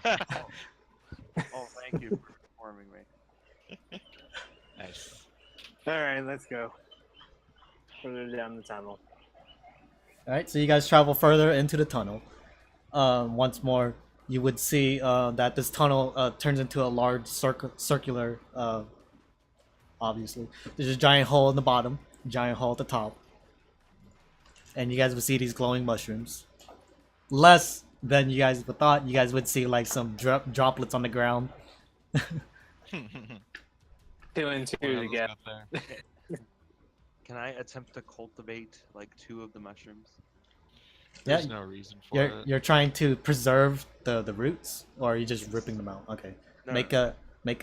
Oh, thank you for informing me. Nice. All right, let's go. Further down the tunnel. All right, so you guys travel further into the tunnel. Once more, you would see that this tunnel turns into a large circular. Obviously, there's a giant hole in the bottom, giant hole at the top, and you guys would see these glowing mushrooms. Less than you guys would thought. You guys would see like some droplets on the ground. 2 and 2 What else together. got there? Can I attempt to cultivate like 2 of the mushrooms? Yeah, There's no reason for You're it. you're trying to preserve the roots, or are you just ripping them out? Okay. No, Make no. a make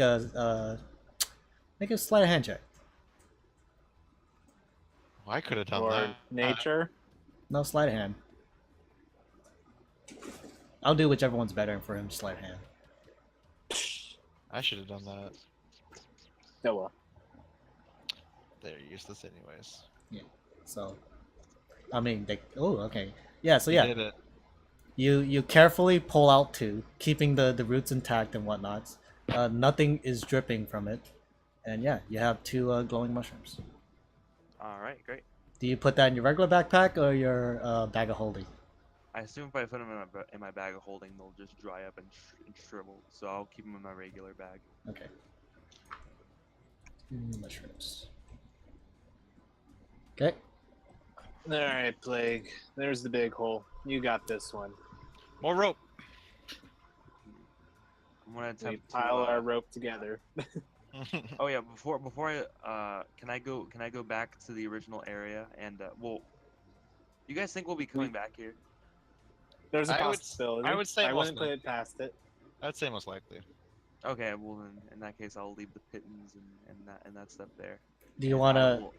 a sleight of hand check. Well, I could have done Or that. nature. No sleight of hand. I'll do whichever one's better for him. Sleight of hand. I should have done that. Oh well. They're useless anyways. So, I mean, they. Oh, okay. Yeah. So You yeah, did it. you carefully pull out 2, keeping the roots intact and whatnot. Nothing is dripping from it, and yeah, you have 2 glowing mushrooms. All right, great. Do you put that in your regular backpack or your bag of holding? I assume if I put them in my bag of holding, they'll just dry up and shrivel. So I'll keep them in my regular bag. Okay. 2 mushrooms. Okay. All right, Plague. There's the big hole. You got this one. More rope. I'm gonna We attempt to, pile our rope together. Oh yeah, before I can I go back to the original area and well, you guys think we'll be coming back here? There's a I would- possibility. I would say I wouldn't most put it past it. I'd say most likely. Okay, well then in that case I'll leave the pittons and that stuff there. Do you And I wanna will-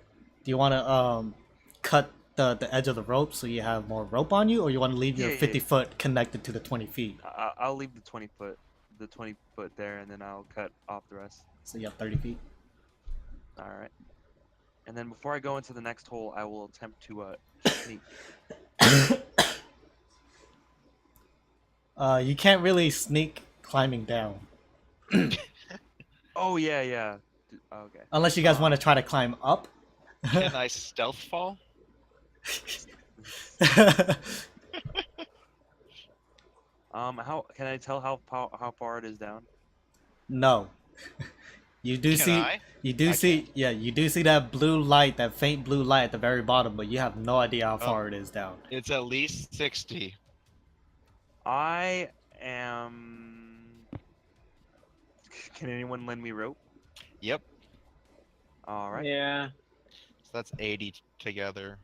cut the edge of the rope so you have more rope on you, or you want to leave your Yeah, yeah, 50 yeah. foot connected to the 20 feet? I'll leave the 20 foot there, and then I'll cut off the rest. So you have 30 feet. All right. And then before I go into the next hole, I will attempt to sneak. You can't really sneak climbing down Oh yeah. Okay. unless you guys want to try to climb up. Can I stealth fall? How can I tell how far it is down? No. You do Can see I? you do I see yeah, you do see that blue light, that faint blue light at the very bottom, but you have no idea how Oh. far it is down. It's at least 60. I am. Can anyone lend me rope? Yep. All right. Yeah. So that's 80 together.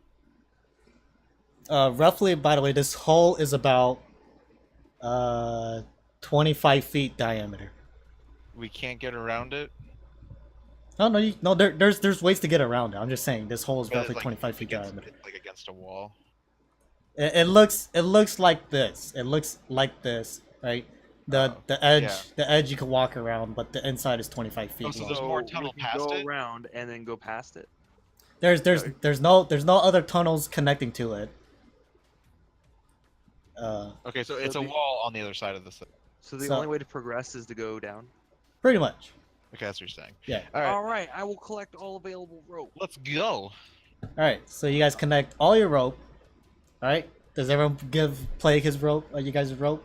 Roughly, by the way, this hole is about 25 feet diameter. We can't get around it. No, there's ways to get around it. I'm just saying this hole is But roughly it's like 25 feet against, diameter. like against a wall. It looks like this. It looks like this, right? The edge yeah. the edge you can walk around, but the inside is 25 feet Oh, so long. there's more tunnel we can past go it? around and then go past it. There's no other tunnels connecting to it. Okay, so it's a the- wall on the other side of this. So the So- only way to progress is to go down. Pretty much. Okay, that's what you're saying. Yeah. All right, All right. I will collect all available rope. let's go. All right. So you guys connect all your rope. All right. Does everyone give Plague his rope? You guys' rope?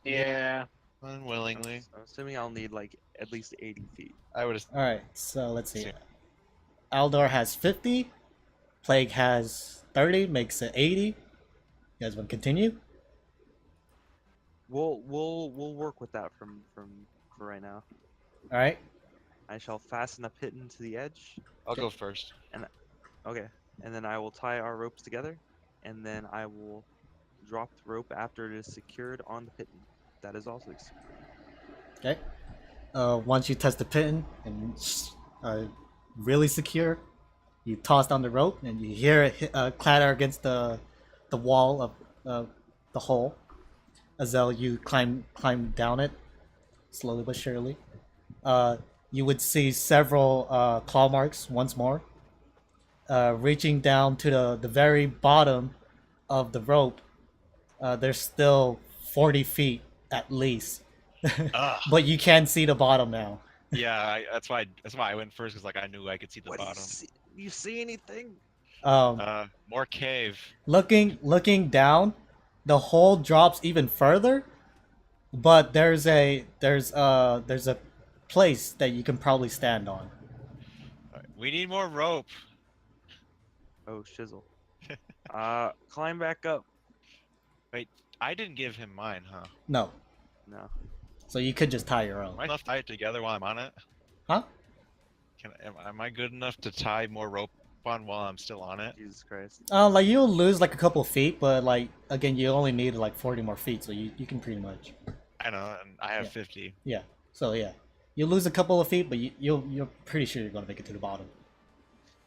Yeah. Unwillingly. I'm assuming I'll need like at least 80 feet. I would have. All right. So let's see. Sure. Aldor has 50. Plague has 30. Makes it 80. You guys want to continue? We'll work with that for right now. All right. I shall fasten a piton to the edge. I'll go first. Okay. And then I will tie our ropes together, and then I will drop the rope after it is secured on the piton. That is also secured. Okay. Once you test the pin and really secure, you toss down the rope and you hear it clatter against the wall of the hole. Azel, you climb down it slowly but surely. You would see several claw marks once more, reaching down to the very bottom of the rope. There's still 40 feet at least, Ugh. but you can see the bottom now. Yeah, that's why I went first, because like I knew I could see the What do bottom. you see anything? More cave. Looking down, the hole drops even further, but there's a place that you can probably stand on. Alright, we need more rope. Oh shizzle. Climb back up. I didn't give him mine, huh? No, No. so you could just tie your own. Am I enough to tie it together while I'm on it? Huh? Am I good enough to tie more rope on while I'm still on it? Jesus Christ. Like you'll lose like a couple feet, but like again, you only need like 40 more feet, so you can pretty much. I know, and I have Yeah. 50. Yeah. So yeah, you lose a couple of feet, but you're pretty sure you're gonna make it to the bottom.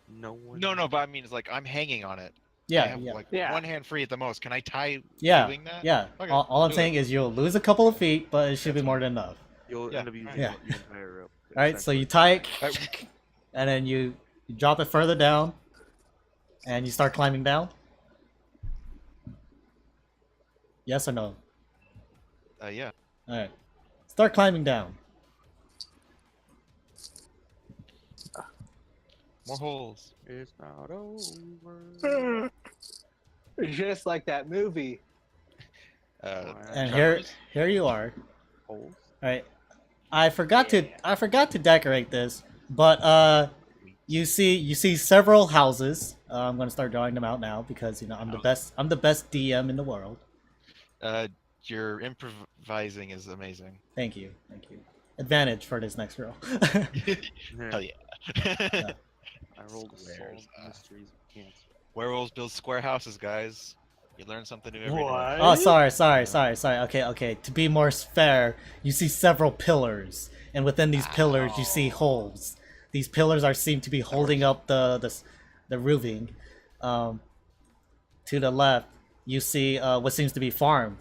No one. No, but I mean, it's like I'm hanging on it. I Yeah, have yeah, like Yeah. one hand free at the most. Can I tie yeah, doing that? yeah. Okay, All I'm do saying it. is you'll lose a couple of feet, but it should be That's more than enough. You'll Yeah. end up using Yeah. your entire rope. All right, so you tie it, and then you drop it further down, and you start climbing down. Yes or no? Yeah. All right, start climbing down. More holes. It's not over. Just like that movie. And Tremors? here you are. Holes. All right, I forgot to decorate this, but you see several houses. I'm gonna start drawing them out now because I'm the best DM in the world. Your improvising is amazing. Thank you. Advantage for this next roll. Hell yeah. I rolled a soul Squares, mysteries of cancer. Werewolves build square houses, guys. You learn something new every day. What? Oh, sorry. Okay. To be more fair, you see several pillars, and within these pillars, you see holes. These pillars seem to be holding up the roofing. To the left, you see what seems to be farm.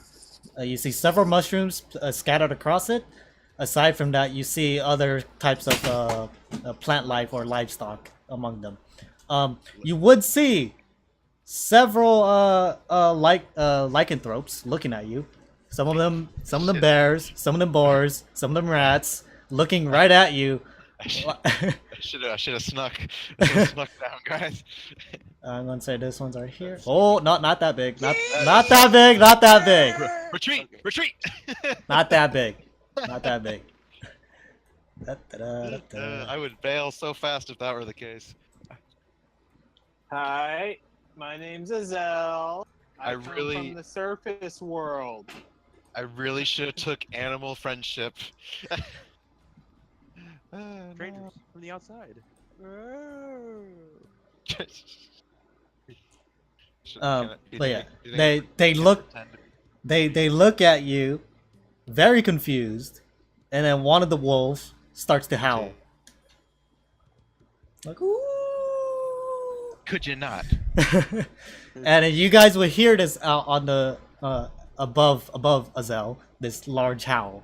You see several mushrooms scattered across it. Aside from that, you see other types of plant life or livestock among them. You would see several lycanthropes looking at you. Some of them Shit. bears, some of them boars, some of them rats, looking right at you. I should have snuck. I should've snuck down, guys. I'm gonna say this one's right here. Oh, not that big. Not that big. Not that big. Retreat! Okay. Retreat! Not that big. Not that big. Da-da-da-da-da. I would bail so fast if that were the case. Hi, my name's Azel. I come really- from the surface world. I really should have took animal friendship. No. Strangers from the outside. But yeah, they look at you, very confused, and then one of the wolves starts to howl. Like, ooh. Could you not? And then you guys would hear this out on the above Azel, this large howl.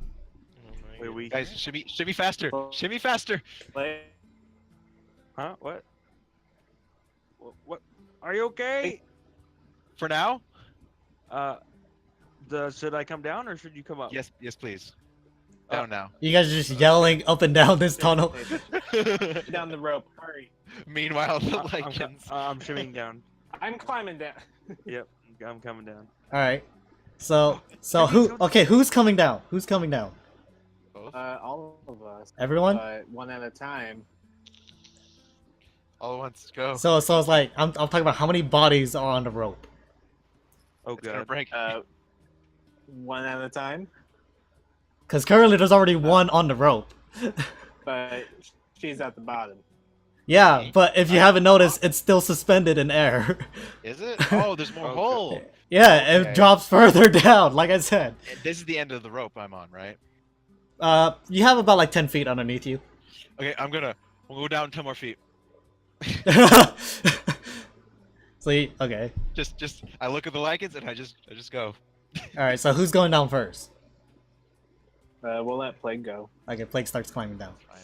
Oh my Wait, we. Guys, should be faster. Should be faster. Like, Huh? What? What? Are you okay? For now? Should I come down or should you come up? Yes, please. Down now. You guys are just yelling up and down this tunnel. Get down the rope. Hurry. Meanwhile, the I'm lichens. shimmying down. I'm climbing down. Yep, I'm coming down. All right. So who? Okay, who's coming down? Who's coming down? Both. All of us. Everyone. But one at a time. All at once. Go. So it's like I'm talking about how many bodies are on the rope. Oh It's gonna god. break. One at a time. Because currently there's already one on the rope. But she's at the bottom. Yeah, but if you haven't noticed, it's still suspended in air. Is it? Oh, there's more Okay. hole. Yeah, Okay. it drops further down, like I said. And this is the end of the rope I'm on, right? You have about like 10 feet underneath you. Okay, we'll go down 10 more feet. See, okay. Just I look at the lichens and I just go. All right. So who's going down first? We'll let Plague go. Okay, Plague starts climbing down. Fine.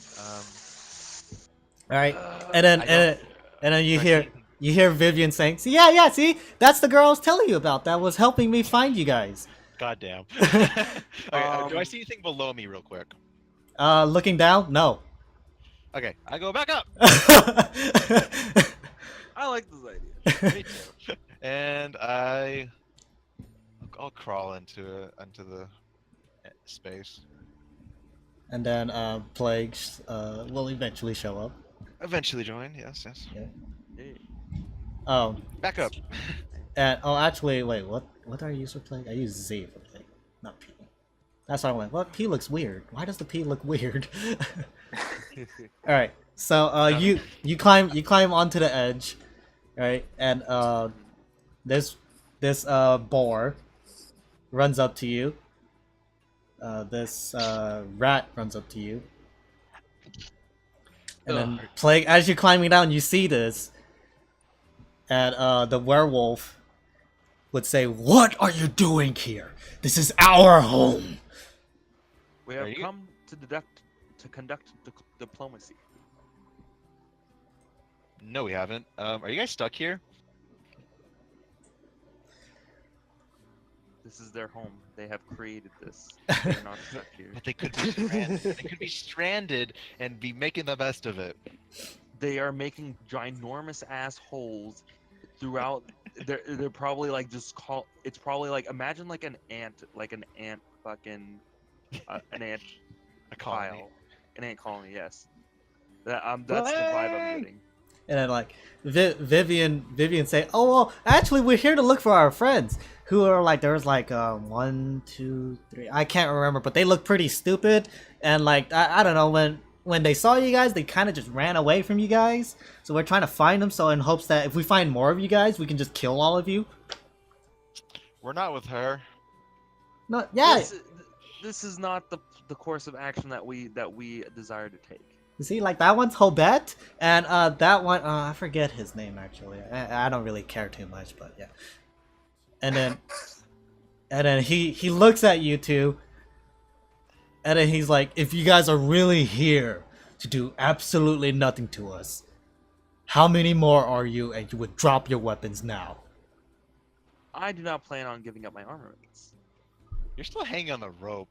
All right, and then I don't- and then you hear Vivian saying, "See, yeah, see, that's the girl I was telling you about. That was helping me find you guys." Goddamn. Okay, do I see anything below me real quick? Looking down, no. Okay, I go back up. I like this idea. Me too. And I'll crawl into the space. And then Plague will eventually show up. Eventually join. Yes. Hey. Oh, Back up. and actually, wait, what do I use for Plague? I use Z for Plague, not P. That's why I went. What? P looks weird. Why does the P look weird? All right. So you climb onto the edge, right? And this boar runs up to you. This rat runs up to you. And then Plague, as you're climbing down, you see this. And the werewolf would say, "What are you doing here? This is our home." We Are have you- come to conduct diplomacy. No, we haven't. Are you guys stuck here? This is their home. They have created this. They're not stuck here. But they could be stranded. They could be stranded and be making the best of it. They are making ginormous ass holes throughout. They're probably like it's probably like imagine like an ant fucking an ant A colony. pile, an ant colony. Yes, that's the vibe I'm getting. And then like Vivian say, "Oh well, actually we're here to look for our friends who are like there was like 1, 2, 3. I can't remember, but they look pretty stupid. And like I don't know when they saw you guys, they kind of just ran away from you guys. So we're trying to find them. So in hopes that if we find more of you guys, we can just kill all of you. We're not with her. No, yeah. This is not the course of action that we desire to take. You see, like that one's Hobet, and that one I forget his name actually. I don't really care too much, but yeah. And then he looks at you two, and then he's like, "If you guys are really here to do absolutely nothing to us, how many more are you? And you would drop your weapons now." I do not plan on giving up my armaments. You're still hanging on the rope.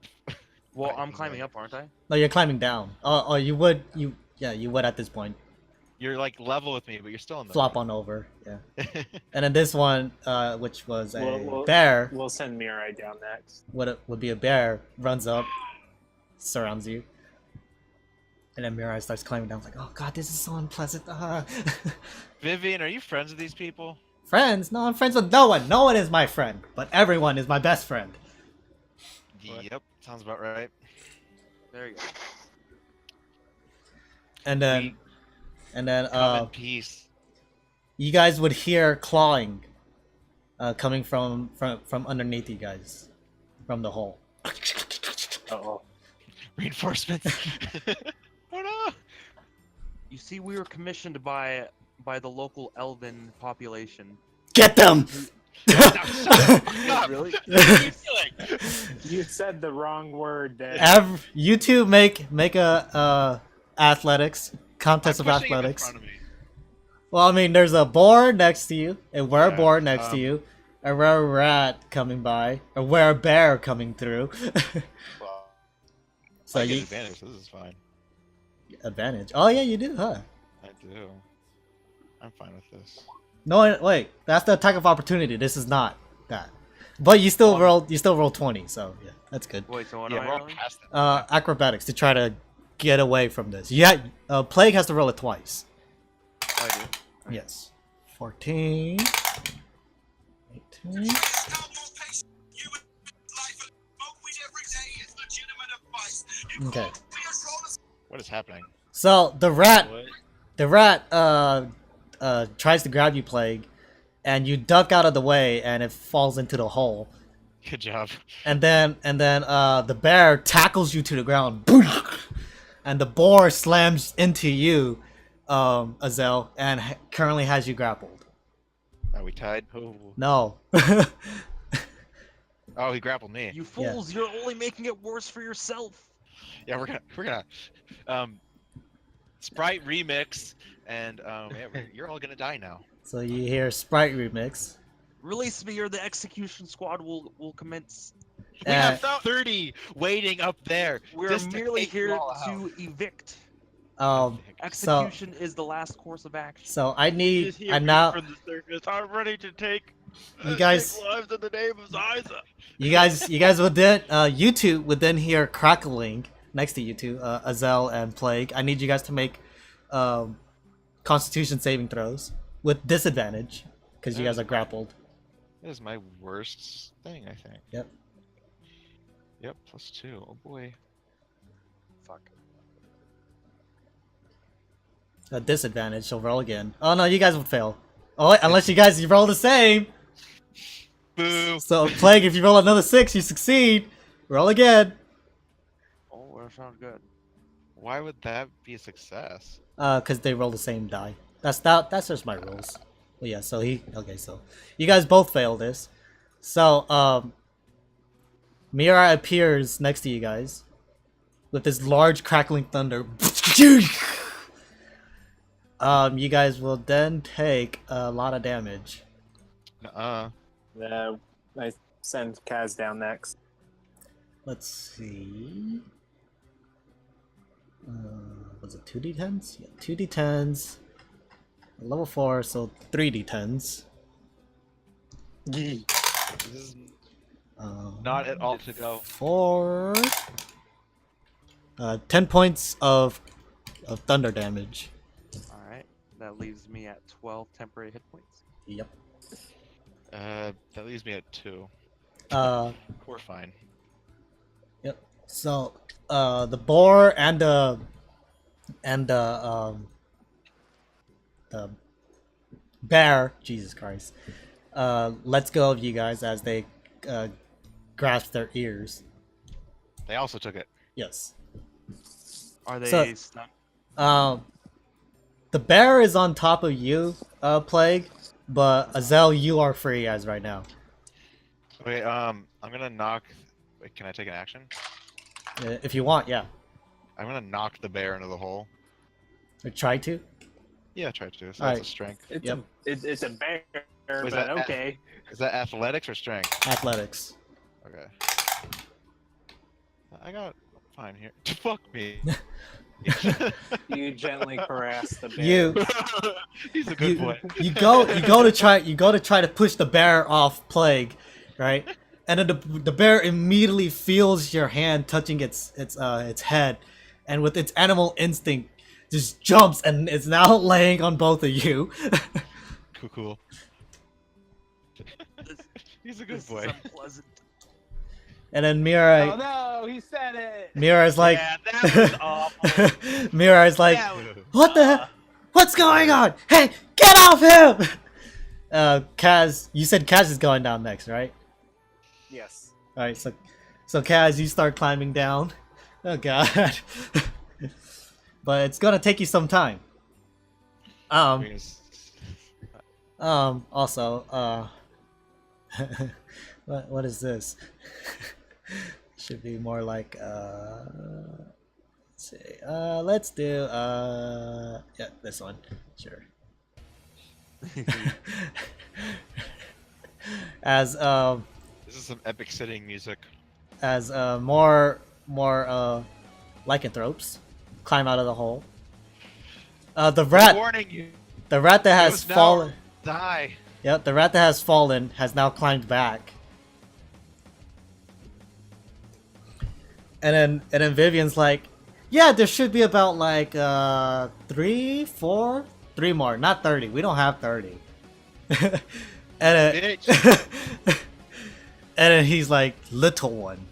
Well, Right, I'm climbing right. up, aren't I? No, you're climbing down. Oh, you would at this point. You're like level with me, but you're still in the Flop on over, yeah. And then this one, which was a We'll- bear. We'll send Mirai down next. Would be a bear, runs up, surrounds you, and then Mirai starts climbing down. Like, oh god, this is so unpleasant. Vivian, are you friends with these people? Friends? No, I'm friends with no one. No one is my friend, but everyone is my best friend. What? Yep, sounds about right. There you go. And then, Come in peace. you guys would hear clawing, coming from underneath you guys, from the hole. Oh, Reinforcements. Oh no! You see, we were commissioned by the local elven population. Get them! Really? What are you doing? you said the wrong word there. You two make a athletics contest of I'm pushing him in athletics. front of me. Well, I mean, there's a boar next to you, a Yeah, wereboar next to you, a rare rat coming by, a werebear coming through. Well, So I get you advantage. This is fine. advantage. Oh yeah, you do, huh? I do. I'm fine with this. No, wait, that's the attack of opportunity. This is not that. But you still roll 20, so yeah, that's good. Wait, so what Yeah, am we're I all rolling? past it. Acrobatics to try to get away from this. Yeah, Plague has to roll it twice. I do. Yes. 14. 18. Okay. What is happening? So the rat What? tries to grab you, Plague, and you duck out of the way, and it falls into the hole. Good job. And then the bear tackles you to the ground, and the boar slams into you, Azel, and currently has you grappled. Are we tied? Oh, No. oh, he grappled me. You fools! You're only making it worse for yourself. Yeah, we're gonna Sprite remix, and yeah, you're all gonna die now. So you hear Sprite remix. Release me, or the execution squad will commence. We Uh, have 30 waiting up there. We're just to merely take you here all out. to evict. So Execution is the last course of action. so I need Just hear and me now from the surface. I'm ready to take. You guys- take lives in the name of Zyza. you guys would then you two would then hear crackling next to you two, Azel and Plague. I need you guys to make Constitution saving throws with disadvantage because you guys are grappled. That is my worst thing, I think. Yep. Yep, +2. Oh boy. Fuck. A disadvantage, so roll again. Oh no, you guys would fail. Oh, wait, unless you roll the same. Boo! So Plague, if you roll another 6, you succeed. Roll again. Oh, that sounds good. Why would that be a success? Because they roll the same die. That's just my rules. Well, yeah, so so you guys both fail this. So, Mira appears next to you guys with this large crackling thunder. You guys will then take a lot of damage. Nuh-uh. I send Kaz down next. Let's see. Was it 2d10s? Yeah, 2d10s. Level 4, so 3d10s. This is not at all to go. 4. 10 points of thunder damage. Alright, that leaves me at 12 temporary hit points. Yep. That leaves me at 2. Uh, We're fine. yep. So, the boar and the bear, Jesus Christ, lets go of you guys as they grasp their ears. They also took it. Yes. Are they So- stunned? The bear is on top of you, Plague, but Azel, you are free as right now. Okay, I'm gonna knock. Wait, can I take an action? If you want, yeah. I'm gonna knock the bear into the hole. Or try to. Yeah, try to. So that's Alright. a strength. It's Yep. it's a bear, Was but that okay. Is that athletics or strength? Athletics. Okay. I got fine here. Fuck me. You gently caress the bear. You He's a good boy. you go to try to push the bear off Plague, right? And then the bear immediately feels your hand touching its head, and with its animal instinct, just jumps and is now laying on both of you. Cool. He's a good This boy. is unpleasant. And then Mira Oh no, he said it. Mira is like Yeah, that was awful. Mira is like, That was- what the heck? What's going on? Hey, get off him! Kaz, you said Kaz is going down next, right? Yes. Alright, so Kaz, you start climbing down. Oh god. But it's gonna take you some time. Also, what is this? Should be more like, let's see, let's do, yeah, this one, sure. As, This is some epic sitting music. as more lycanthropes climb out of the hole. The rat Warning you. that has Goes now. fallen. Die. Yep, the rat that has fallen has now climbed back. And then Vivian's like, yeah, there should be about like 3 more, not 30. We don't have 30. and Bitch. and then he's like, little one,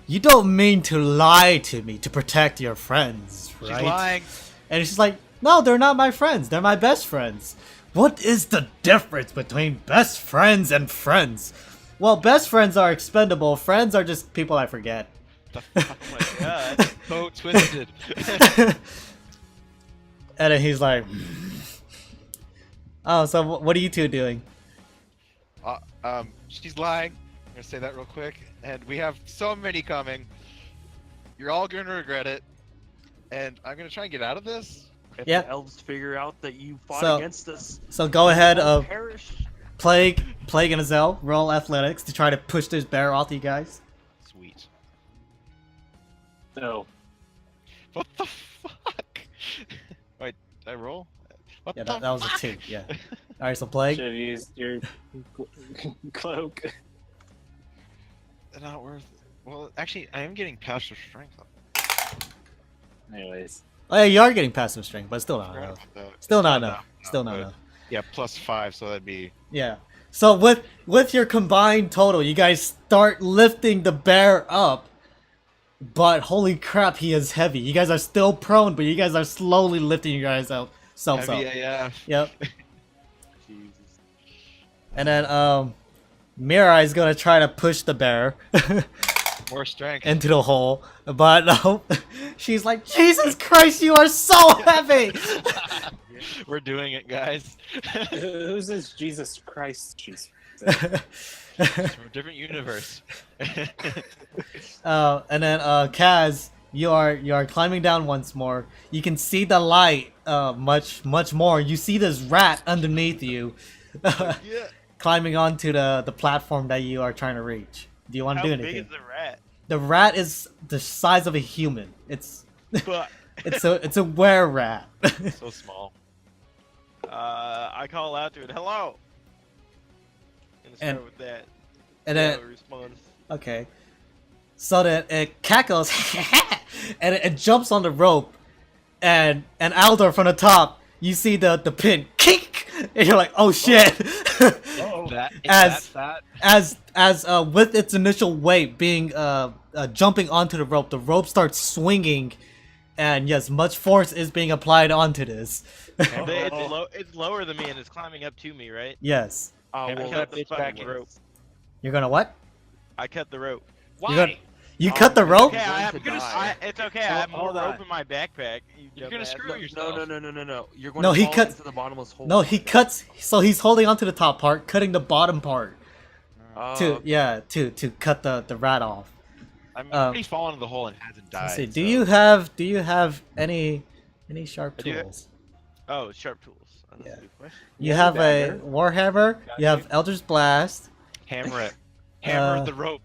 you don't mean to lie to me to protect your friends, She's right? lying. And she's like, no, they're not my friends. They're my best friends. What is the difference between best friends and friends? Well, best friends are expendable. Friends are just people I forget. Oh my god. So twisted. And then he's like, oh, so what are you two doing? She's lying. I'm gonna say that real quick. And we have so many coming. You're all gonna regret it. And I'm gonna try and get out of this. If Yeah. the elves figure out that you fought So- against us, So go ahead, we'll perish. Plague and Azel, roll athletics to try to push this bear off you guys. Sweet. No. What the fuck? Wait, did I roll? What Yeah, the that was a fuck? 2, yeah. Alright, so Plague. Should have used your cloak. Not worth it. Well, actually, I am getting passive strength. Anyways. Oh yeah, you are getting passive strength, but still not Forgot enough. about that. Still It's not enough. Still not but- enough. Yeah, +5, so that'd be. Yeah. So with your combined total, you guys start lifting the bear up. But holy crap, he is heavy. You guys are still prone, but you guys are slowly lifting you guys out selves Heavy up. AF. Yep. Jesus. And then Mirai is gonna try to push the bear More strength. into the hole, but no, she's like, Jesus Christ, you are so heavy. We're doing it, guys. Who's this Jesus Christ? Jesus. It's from a different universe. And then Kaz, you are climbing down once more. You can see the light much more. You see this rat underneath you, Yeah. climbing onto the platform that you are trying to reach. Do you want to How do big anything? is the rat? The rat is the size of a human. It's But it's a were rat. So small. I call out to it. Hello. Gonna start And- with that. And then No response. okay, so then it cackles and it jumps on the rope, and Aldor from the top. You see the pin kick, and you're like, oh shit. That, As- that. as with its initial weight being jumping onto the rope starts swinging, and yes, much force is being applied onto this. It's lower than me and it's climbing up to me, right? Yes, Oh, Hammer well, that that's bitch back fucking in. rope. you're gonna what? I cut the rope. Why? You're gonna- You Oh, cut the okay. rope? Okay, I have, going to die. it's okay. I have more Hold on. rope in my backpack. You're gonna dumbass. screw yourself. No. You're going No, to he fall cut- into the bottomless hole. No, he cuts. So he's holding onto the top part, cutting the bottom part to cut the rat off. I mean, Um, he's fallen in the hole and hasn't died. Let's see. so- Do you have any sharp I do. tools? Oh, sharp tools. Oh, that's Yeah. a good question. You have have a a dagger. warhammer. You have Eldritch Blast. Hammer it. Hammer Uh, the rope.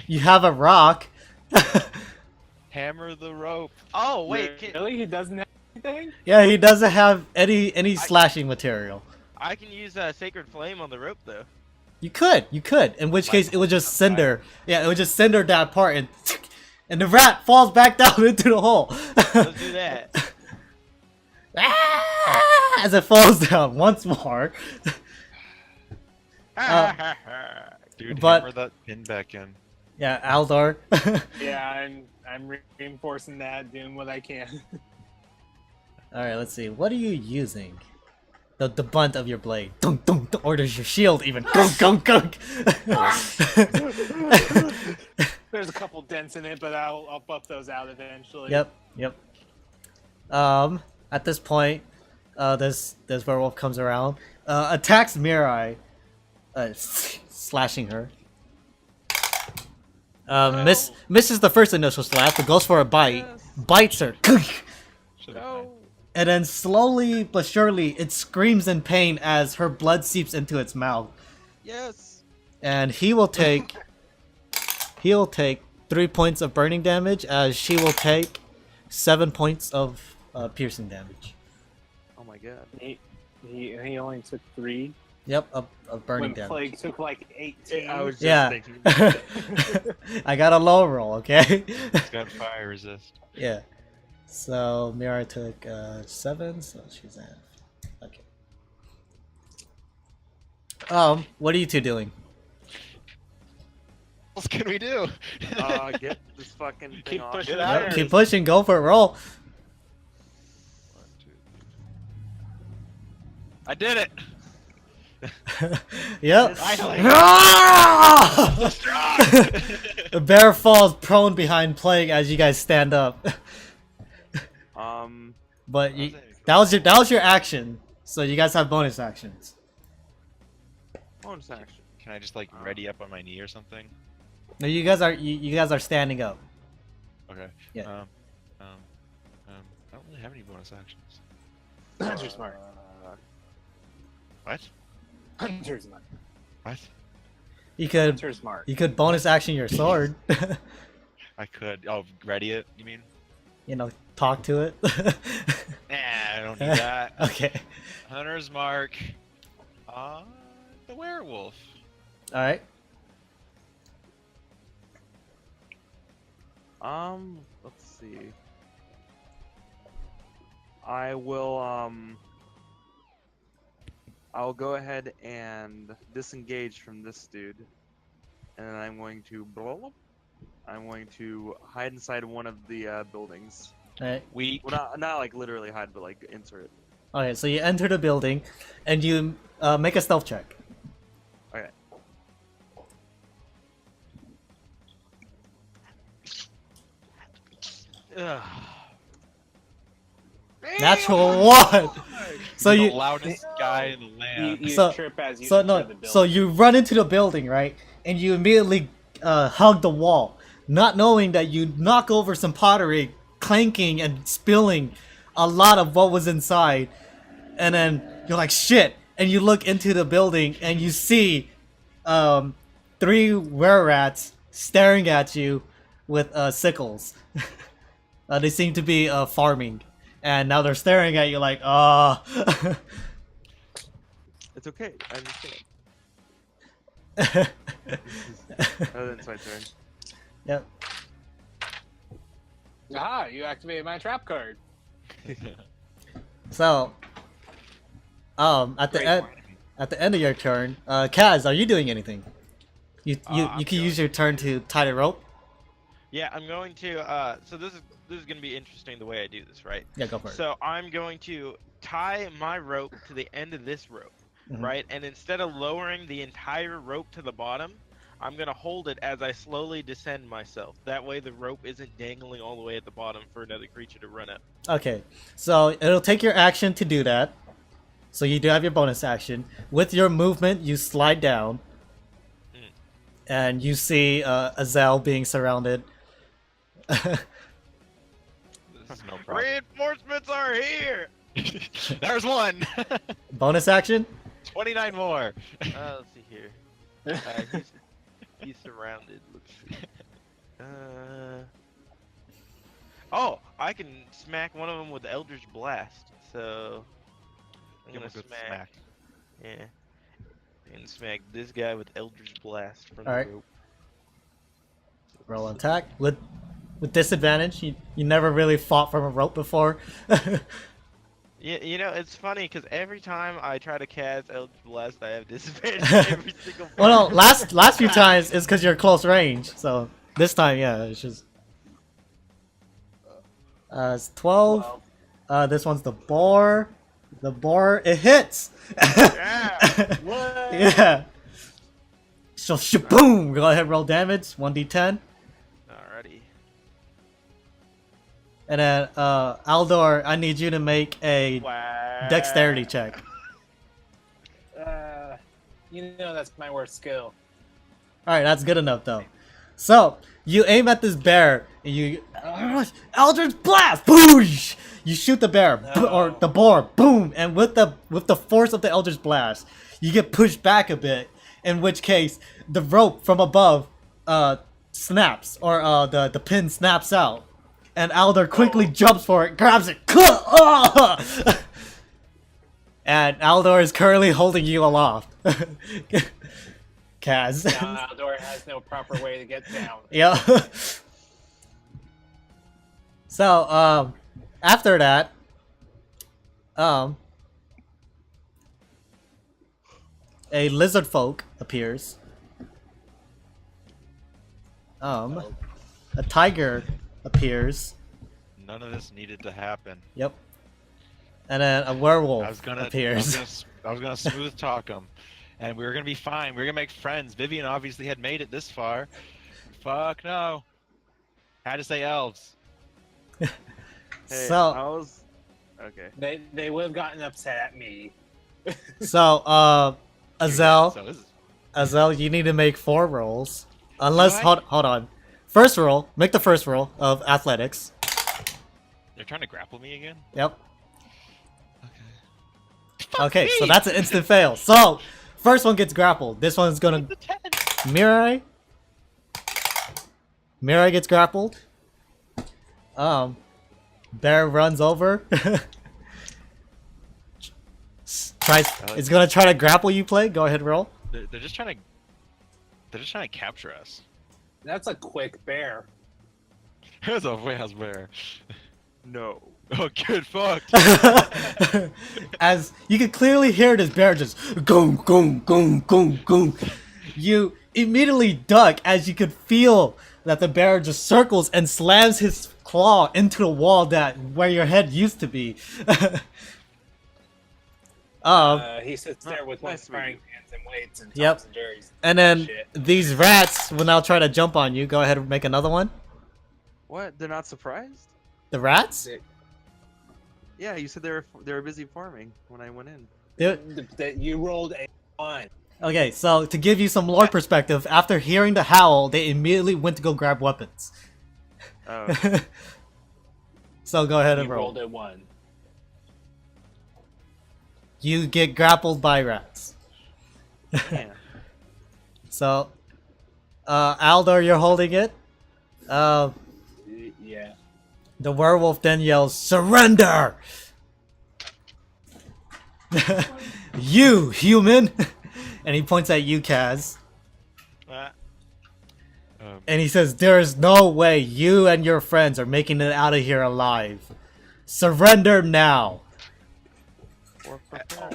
You have a rock. Hammer the rope. Oh, wait. Really? He doesn't have anything? Yeah, he doesn't have any slashing material. I can use Sacred Flame on the rope, though. You could. In which case, it would just cinder. Yeah, it would just cinder that part, and the rat falls back down into the hole. Let's do that. Ah, as it falls down once more. Dude, But- hammer that pin back in. Yeah, Aldor. Yeah, I'm reinforcing that, doing what I can. All right, let's see. What are you using? The bunt of your blade. Dunk, dunk, dunk. Or does your shield even? Gunk, gunk, gunk. There's a couple dents in it, but I'll buff those out eventually. Yep. At this point, this werewolf comes around, attacks Mirai, slashing her. Misses the first initial slap, but goes for a bite, bites her, No. and then slowly but surely it screams in pain as her blood seeps into its mouth. Yes. And he'll take 3 points of burning damage, as she will take 7 points of piercing damage. Oh my god. He only took 3. Yep, of burning When damage. Plague took like 18. I was just Yeah. thinking. I got a low roll, okay? It's got fire resist. Yeah. So Mirai took 7, so she's at. Okay. What are you two doing? What else can we do? Get this fucking thing Keep off. pushing Yeah. out. Yep, keep pushing, go for it, roll. I did it. Yep. Finally. Ah! The bear falls prone behind Plague as you guys stand up. But that was your action. So you guys have bonus actions. Bonus action. Can I just like ready up on my knee or something? No, you guys are standing up. Okay. Yeah. I don't really have any bonus actions. Hunter's mark. What? Hunter's mark. What? You could Hunter's mark. bonus action your sword. I could. Oh, ready it? You mean? You know, talk to it. Nah, I don't need that. Okay. Hunter's mark. The werewolf. All right. Let's see. I will, I'll go ahead and disengage from this dude. And then I'm going to hide inside one of the buildings. All right. Weak. Well, not like literally hide, but like insert. Okay. So you enter the building, and you make a stealth check. Okay. Ugh. Natural one. So the you loudest guy in the land. You So- trip as you so enter no the building. so you run into the building, right? And you immediately hug the wall, not knowing that you knock over some pottery, clanking and spilling a lot of what was inside. And then you're like, shit. And you look into the building and you see 3 were-rats staring at you with sickles. They seem to be farming. And now they're staring at you like, ah. It's okay. I understand. Then it's my turn. Yep. Aha! You activated my trap card. So, at the Great end, point. at the end of your turn, Kaz, are you doing anything? You I'm can use going your turn to tie the rope. Yeah, I'm going to. So this is gonna be interesting the way I do this, right? Yeah, go for it. So I'm going to tie my rope to the end of this rope, Mhm. right? And instead of lowering the entire rope to the bottom, I'm gonna hold it as I slowly descend myself. That way the rope isn't dangling all the way at the bottom for another creature to run up. Okay, so it'll take your action to do that. So you do have your bonus action. With your movement, you slide down, and you see Azel being surrounded. This is no problem. Reinforcements are here. There's one. Bonus action? 29 more. Let's see here. He's surrounded. Let's see. Oh, I can smack one of them with Eldritch Blast. So I'm Give him gonna a good smack. smack. Yeah. And smack this guy with Eldritch Blast from Alright. the rope. Roll attack with disadvantage. You never really fought from a rope before. Yeah, you know, it's funny because every time I try to cast Eldritch Blast, I have disadvantage every single time. Well, no, last few times it's because you're close range. So this time, yeah, it's just. It's 12. This one's the boar. The boar, it hits. Yeah. What? Yeah. So shaboom! Go ahead, roll damage. 1d10. Alrighty. And then Aldor, I need you to make a Wow. dexterity check. You know that's my worst skill. Alright, that's good enough though. So, you aim at this bear, and you... Eldritch Blast! Boosh! You shoot the bear, or the boar, boom! And with the force of the Eldritch Blast, you get pushed back a bit, in which case, the rope from above snaps, or the pin snaps out. And Aldor quickly jumps for it, grabs it, and Aldor is currently holding you aloft. Kaz. Now Aldor has no proper way to get down. Yeah. So, after that, a lizard folk appears. A tiger appears. None of this needed to happen. Yep. And then a werewolf I was gonna appears. I was gonna smooth talk him, and we were gonna be fine. We were gonna make friends. Vivian obviously had made it this far. Fuck no. Had to say elves. Hey, So, I was okay. They would have gotten upset at me. so, Azel, So this is Azel, you need to make 4 rolls. Unless, I? hold on. First roll, make the first roll of athletics. They're trying to grapple me again? Yep. Okay. Okay, so that's an instant fail. So, first one gets grappled. This one's gonna... Mirai? Mirai gets grappled. Bear runs over. It's gonna try to grapple you, Play. Go ahead, roll. They're just trying to. They're just trying to capture us. That's a quick bear. There's a warehouse bear. No. Oh, good fuck. As you can clearly hear this bear just goom, goom, goom, goom, goom. You immediately duck as you could feel that the bear just circles and slams his claw into the wall that where your head used to be. He sits there with one nice of frying pans and waits and Yep. Toms and Jerry's. And then Shit. these rats will now try to jump on you. Go ahead and make another one. What? They're not surprised? The rats? Yeah, you said they were busy farming when I went in. You rolled a 1. Okay, so to give you some lore perspective, after hearing the howl, they immediately went to go grab weapons. Oh. So go ahead You and roll. rolled a 1. You get grappled by rats. Yeah. So, Aldor, you're holding it. Yeah. The werewolf then yells, "Surrender!" You, human! And he points at you, Kaz. And he says, "There is no way you and your friends are making it out of here alive. Surrender now. Or prepare.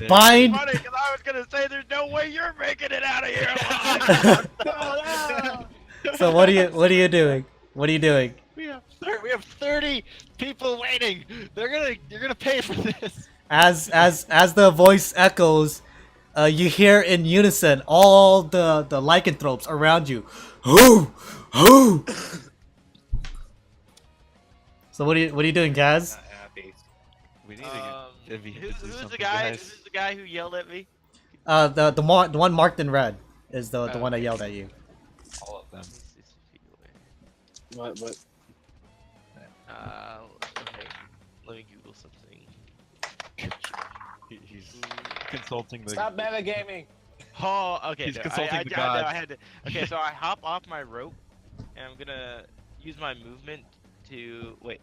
Bind." Funny, because I was gonna say there's no way you're making it out of here alive. So what are you doing? What are you doing? We have 30 people waiting. You're gonna pay for this. As the voice echoes, you hear in unison all the lycanthropes around you. Who? So what are you doing, Kaz? Not happy. We need to get Vivi to do Who's the something guy? nice. Who's the guy who yelled at me? The one marked in red is the one that yelled at you. All of them. 60 feet away. What? Okay. Let me Google something. He's consulting the. Stop metagaming. Oh, okay. He's no, consulting the I gods. had to. Okay, so I hop off my rope, and I'm gonna use my movement to wait.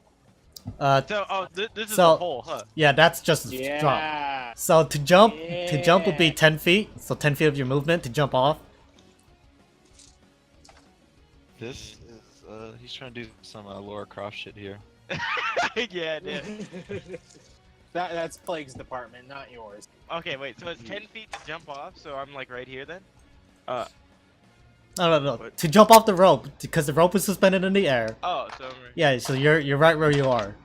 So, this is So- the hole, huh? Yeah, that's just a drop. Yeah. So to jump would be Yeah. 10 feet. So 10 feet of your movement to jump off. This is. He's trying to do some Laura Croft shit here. Yeah, dude. That's Plague's department, not yours. Okay, wait. So it's 10 feet to jump off. So I'm like right here then. No. What? To jump off the rope because the rope is suspended in the air. Oh, so I'm right. Yeah, so you're right where you are.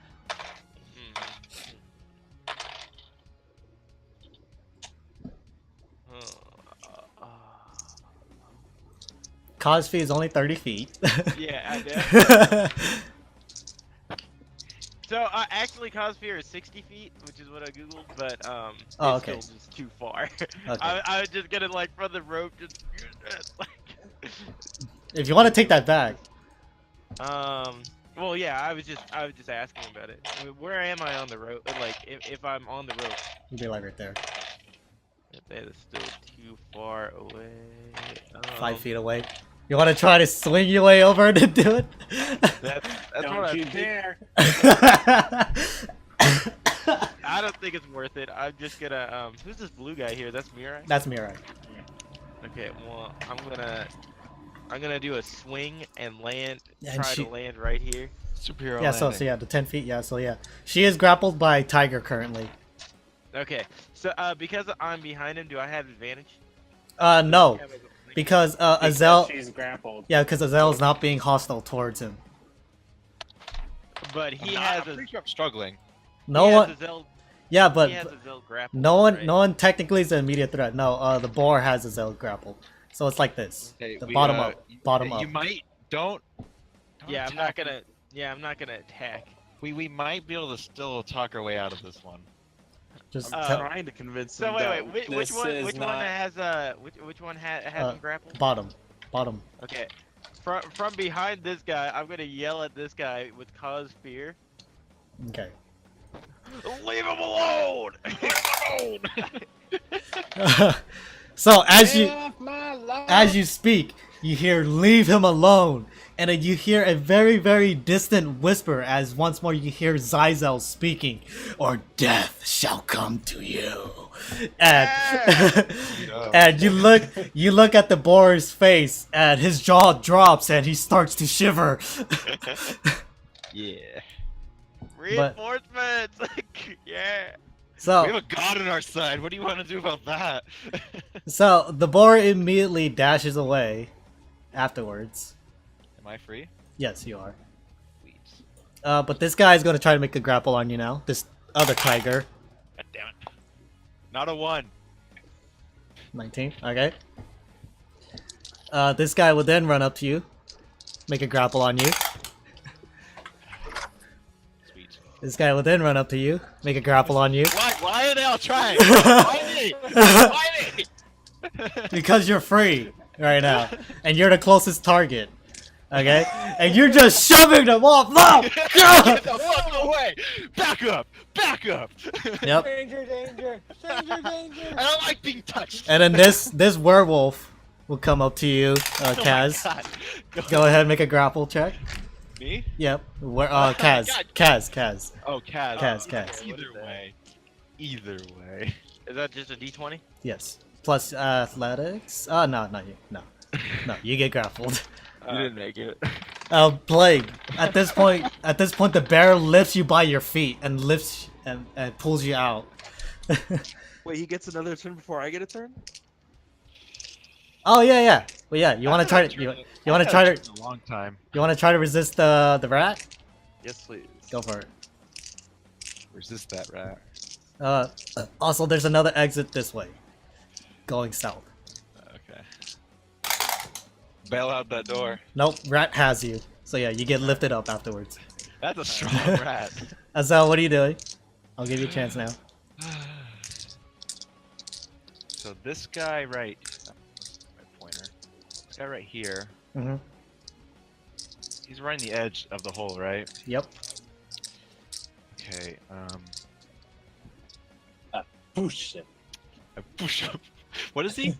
Cosby is only 30 feet. Yeah, I did. So actually, Cossphere is 60 feet, which is what I googled, but Oh, it's okay. still just too far. Okay. I was just gonna like from the rope, just like. If you want to take that back. Well, yeah, I was just asking about it. I mean, where am I on the rope? Like, if I'm on the rope, You'd be like right there. that is still too far away. 5 feet away. You want to try to swing your way over to do it? That's what Don't I you think. dare. I don't think it's worth it. I'm just gonna who's this blue guy here? That's Mirai. That's me, right? Okay, well, I'm gonna do a swing and land. And Try she- to land right here. Superhero Yeah, so yeah, the 10 feet, yeah, so yeah. She is grappled by Tiger currently. Okay, so because I'm behind him, do I have advantage? No. Because Azel, She's grappled. yeah, because Azel is not being hostile towards him. But he I'm has pretty sure I'm struggling. No he one, Has a Zell, yeah, he but has a Zell grapple. no one, right? no one technically is an immediate threat. No, the boar has Azel grappled, so it's like this. Okay, The we, bottom uh, up, bottom You up. might don't Yeah, I'm attack. not gonna. Yeah, I'm not gonna attack. We might be able to still talk our way out of this one. Just I'm tell, trying to convince So him. wait, that which This one? is Which one not- has which one has him grappled? bottom. Okay. From behind this guy, I'm gonna yell at this guy with cause fear. Okay. Leave him alone! Leave him alone! So as Get you off my lawn! as you speak, you hear "Leave him alone," and then you hear a very, very distant whisper as once more you hear Zyzel speaking, "Or death shall come to you." And and you look at the boar's face, and his jaw drops, and he starts to shiver. Yeah. Reinforcements! Yeah. So We have a god on our side. What do you want to do about that? so the boar immediately dashes away. Afterwards, Am I free? yes, you are. Sweet. But this guy is gonna try to make a grapple on you now. This other tiger. God damn it. Not a 1. 19. Okay. This guy will then run up to you, make a grapple on you. Sweet. This guy will then run up to you, make a grapple on you. Why are they all trying? Why me? Why me? Because you're free right now, and you're the closest target. Okay, and you're just shoving them off. No! Get the fuck away! Back up! Back up! Yep. Danger, danger, danger, danger. I don't like being touched. And then this werewolf will come up to you, Oh my Kaz. God. Go ahead, make a grapple check. Me? Yep. Kaz. God. Kaz. Oh, Kaz. Kaz. Either way. Either way. Is that just a D20? Yes. Plus athletics. Oh no, not you. No, you get grappled. You didn't make it. Plague. At this point, the bear lifts you by your feet and lifts and pulls you out. Wait, he gets another turn before I get a turn? Oh yeah. Well, yeah. You want to try to you want to try to A long time. resist the rat? Yes, please. Go for it. Resist that rat. Also, there's another exit this way, going south. Okay. Bail out that door. Nope, rat has you. So yeah, you get lifted up afterwards. That's a strong rat. Azel, what are you doing? I'll give you a chance now. So this guy right, my pointer. This guy right here. Mhm. He's right on the edge of the hole, right? Yep. Okay. Push it. I push up. What is he?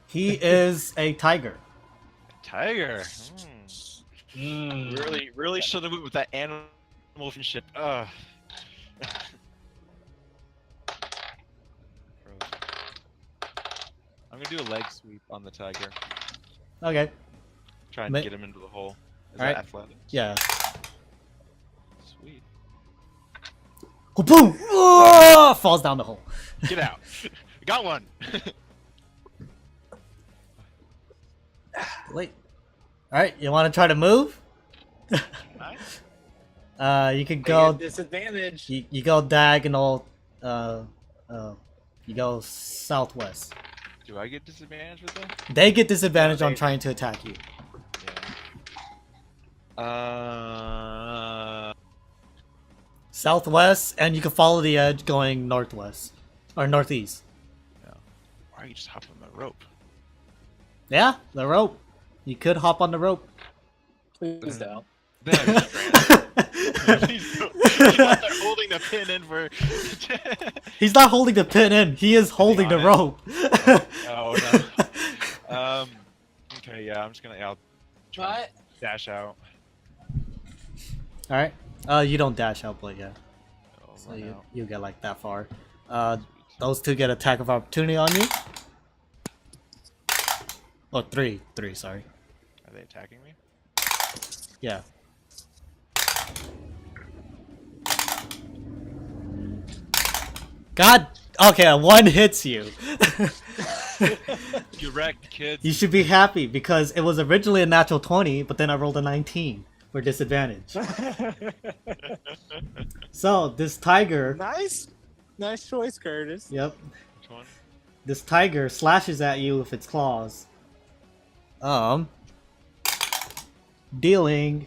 He is a tiger. Tiger. Mm. Really should have went with that animal ship. Ugh. Gross. I'm gonna do a leg sweep on the tiger. Okay. Try and Ma- get him into the hole. Is Alright. that athletic? Yeah. Sweet. Boom! Oh, falls down the hole. Get out. Got one. Wait. All right, you want to try to move? Nice. You could I go. get disadvantage. You go diagonal. You go southwest. Do I get disadvantage with that? They get disadvantage on they- trying to attack you. Yeah. Southwest, and you can follow the edge going northwest or northeast. Why are you just hopping on the rope? Yeah, the rope. You could hop on the rope. Please don't. Then I'm stranded. He's out there holding the pin in for. He's not holding the pin in. He is holding the on it? rope. Oh no. Okay, yeah, I'm just gonna try and What? dash out. All right. You don't dash out, but yeah. Oh, So run you out. you get like that far. Those two get attack of opportunity on you. Oh, three, sorry. Are they attacking me? Yeah. God. Okay, one hits you. You wrecked, kids. You should be happy because it was originally a natural 20, but then I rolled a 19 for disadvantage. So this tiger. Nice. Nice choice, Curtis. Yep. Which one? This tiger slashes at you with its claws. Dealing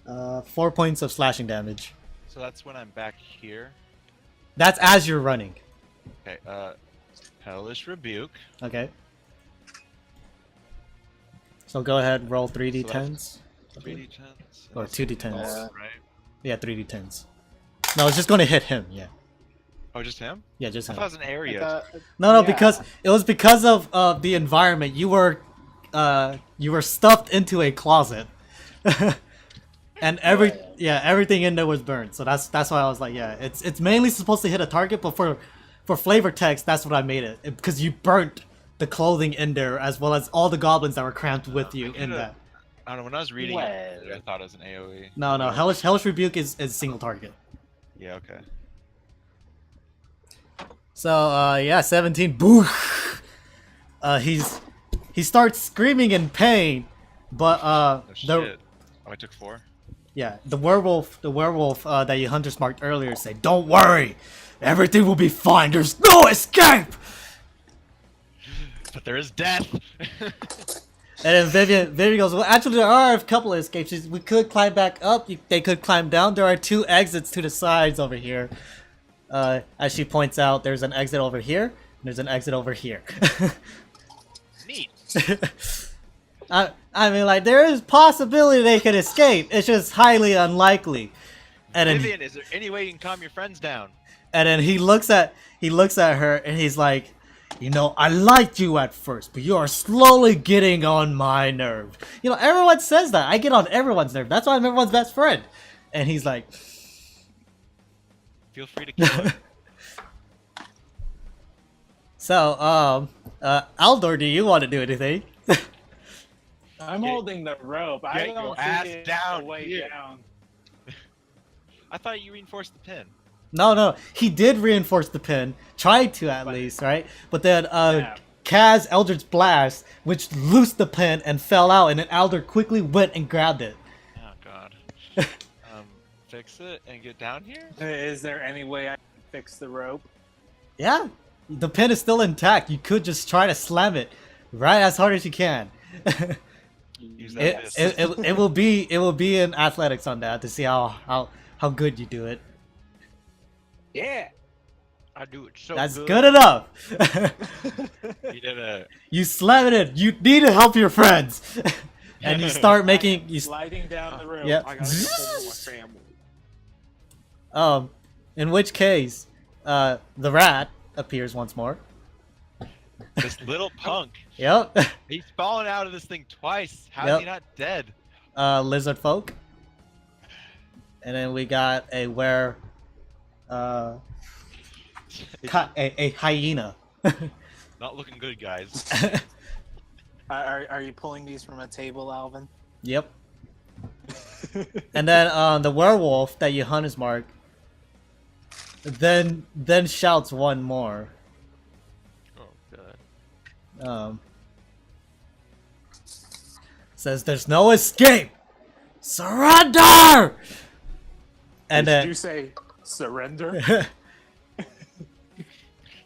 4 points of slashing damage. So that's when I'm back here. That's as you're running. Okay. Hellish Rebuke. Okay. So go ahead, roll So 3d10s. 3d10s. Or 2d10s. Right. Yeah, 3d10s. No, it's just gonna hit him. Yeah. Oh, just him? Yeah, just I him. thought it was an area. No, Yeah. because it was because of the environment. You were stuffed into a closet, and everything in there was burned. So that's why I was like, yeah, it's mainly supposed to hit a target, but for flavor text, that's what I made it because you burnt the clothing in there as well as all the goblins that were cramped with you in that. I don't know. When I was reading it, I thought it was an AoE. No, Hellish Rebuke is single target. Yeah. Okay. So yeah, 17. Boo. He starts screaming in pain, but Oh shit. Oh, I took 4. the werewolf that you hunters marked earlier say, "Don't worry, everything will be fine. There's no escape." But there is death. And then Vivian goes, "Well, actually, there are a couple of escapes. We could climb back up. They could climb down. There are 2 exits to the sides over here." As she points out, there's an exit over here. And there's an exit over here. Neat. I mean, like, there is possibility they could escape. It's just highly unlikely. And then, Vivian, is there any way you can calm your friends down? and then he looks at her and he's like, "You know, I liked you at first, but you are slowly getting on my nerve." You know, everyone says that. I get on everyone's nerve. That's why I'm everyone's best friend. And he's like, Feel free to kill him. "So, Aldor, do you want to do anything?" I'm holding the rope. I Get don't your see ass it down the way here. down. I thought you reinforced the pin. No, he did reinforce the pin, tried to at least, right? But then Yeah. Kaz Eldritch Blast, which loosed the pin and fell out, and then Aldor quickly went and grabbed it. Oh god. Fix it and get down here? Is there any way I can fix the rope? Yeah, the pin is still intact. You could just try to slam it right as hard as you can. Use that fist. it will be in athletics on that to see how good you do it. Yeah. I do it so That's good. good enough. You did it. You slam it in. You need to help your friends, and you start making you. Sliding down the rope. Yep. I gotta get home with my family. In which case, the rat appears once more. This little punk. Yep. He's fallen out of this thing twice. How's Yep. he not dead? Lizard folk. And then we got a a hyena. Not looking good, guys. Are you pulling these from a table, Alvin? Yep. And then the werewolf that you hunt is Mark. Then shouts one more. Oh god. Says there's no escape. Surrender. And Did then you say surrender?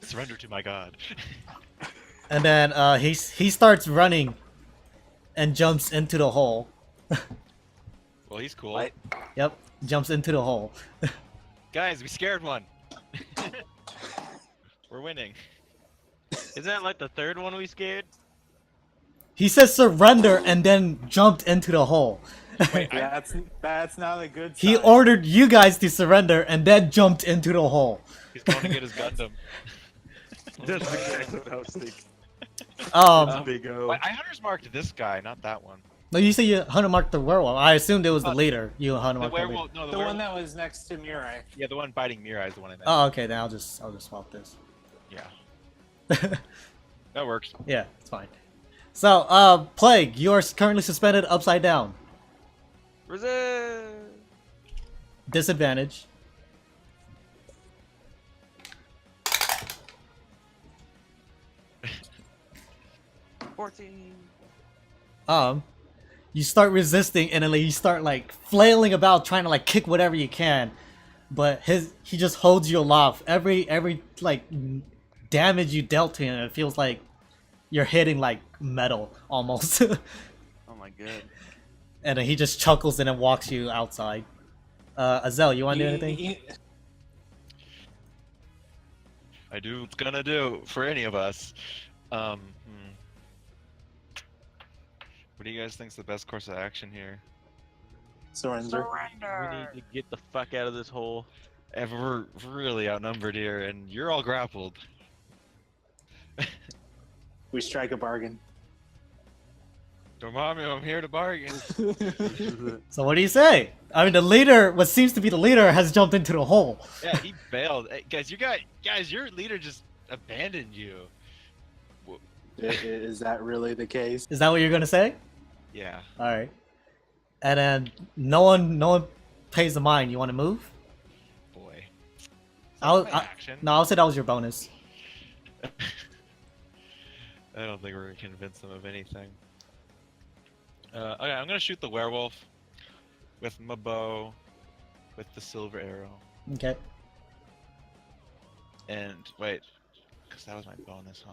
Surrender to my god. and then he starts running and jumps into the hole. Well, he's cool. What? Yep, jumps into the hole. Guys, we scared one. We're winning. Isn't that like the third one we scared? He says surrender and then jumped into the hole. That's not a good sign. He ordered you guys to surrender and then jumped into the hole. He's going to get his Gundam. That's exactly what I was thinking. Big O. Wait, I hunters marked this guy, not that one. No, you said you hunter marked the werewolf. I assumed it was the leader. You hunter The marked the leader. werewolf, no, The one that was next to Mirai. yeah, the one biting Mirai is the one I meant. Oh, okay. Then I'll just swap this. Yeah, that works. Yeah, it's fine. So, Plague, you are currently suspended upside down. Resist. Disadvantage. You start resisting and then like, you start like flailing about trying to like kick whatever you can, but he just holds you aloft. Every like damage you dealt to him, it feels like you're hitting like metal almost. Oh my god. And then he just chuckles and then walks you outside. Azel, you want to do anything? I do what's gonna do for any of us. What do you guys think's the best course of action here? Surrender. We need to get the fuck out of this hole. And we're really outnumbered here, and you're all grappled. We strike a bargain. Dormammu, I'm here to bargain. So what do you say? I mean, the leader, what seems to be the leader, has jumped into the hole. Yeah, he bailed. Hey, guys, your leader just abandoned you. Is that really the case? Is that what you're gonna say? Yeah. All right. And then no one pays the mind. You want to move? Boy. Action. No, I'll say that was your bonus. I don't think we're gonna convince them of anything. Okay, I'm gonna shoot the werewolf with my bow, with the silver arrow, Okay. and wait, because that was my bonus, huh?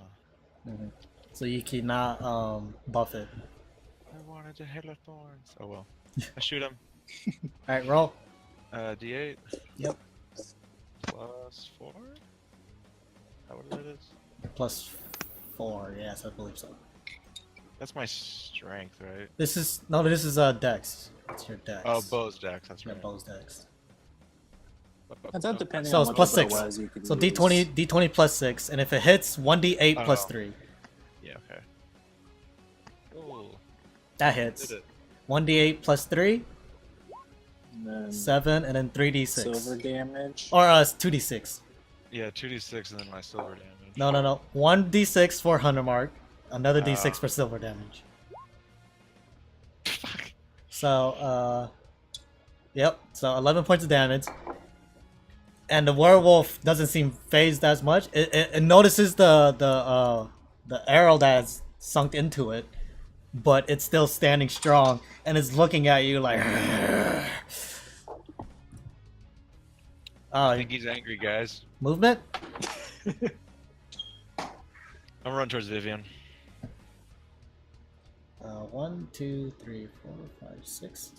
Mhm. So you cannot buff it. I wanted to hit the thorns. Oh well. I shoot him. All right, roll. D8. Yep. Plus 4. Is that what it is? +4. Yes, I believe so. That's my strength, right? This is Dex. It's your Dex. Oh, bow's dex. That's Yeah, right. Bow's Dex. That's not depending So on it's what plus the bow 6. was, you could So use. D20 plus 6, and if it hits, 1d8 plus Oh. 3. Yeah. Okay. Ooh. That hits. Did it. 1d8 plus 3, And then 7, and then 3d6. silver damage. Or 2d6. Yeah, 2d6 and then my silver damage. No. 1d6 for Hunter Mark, another d6 Ah. for silver damage. Fuck. So, yep. So 11 points of damage. And the werewolf doesn't seem phased as much. It notices the arrow that's sunk into it, but it's still standing strong and it's looking at you like. I think he's angry, guys. Movement. I'm gonna run towards Vivian. 1, 2, 3, 4, 5, 6.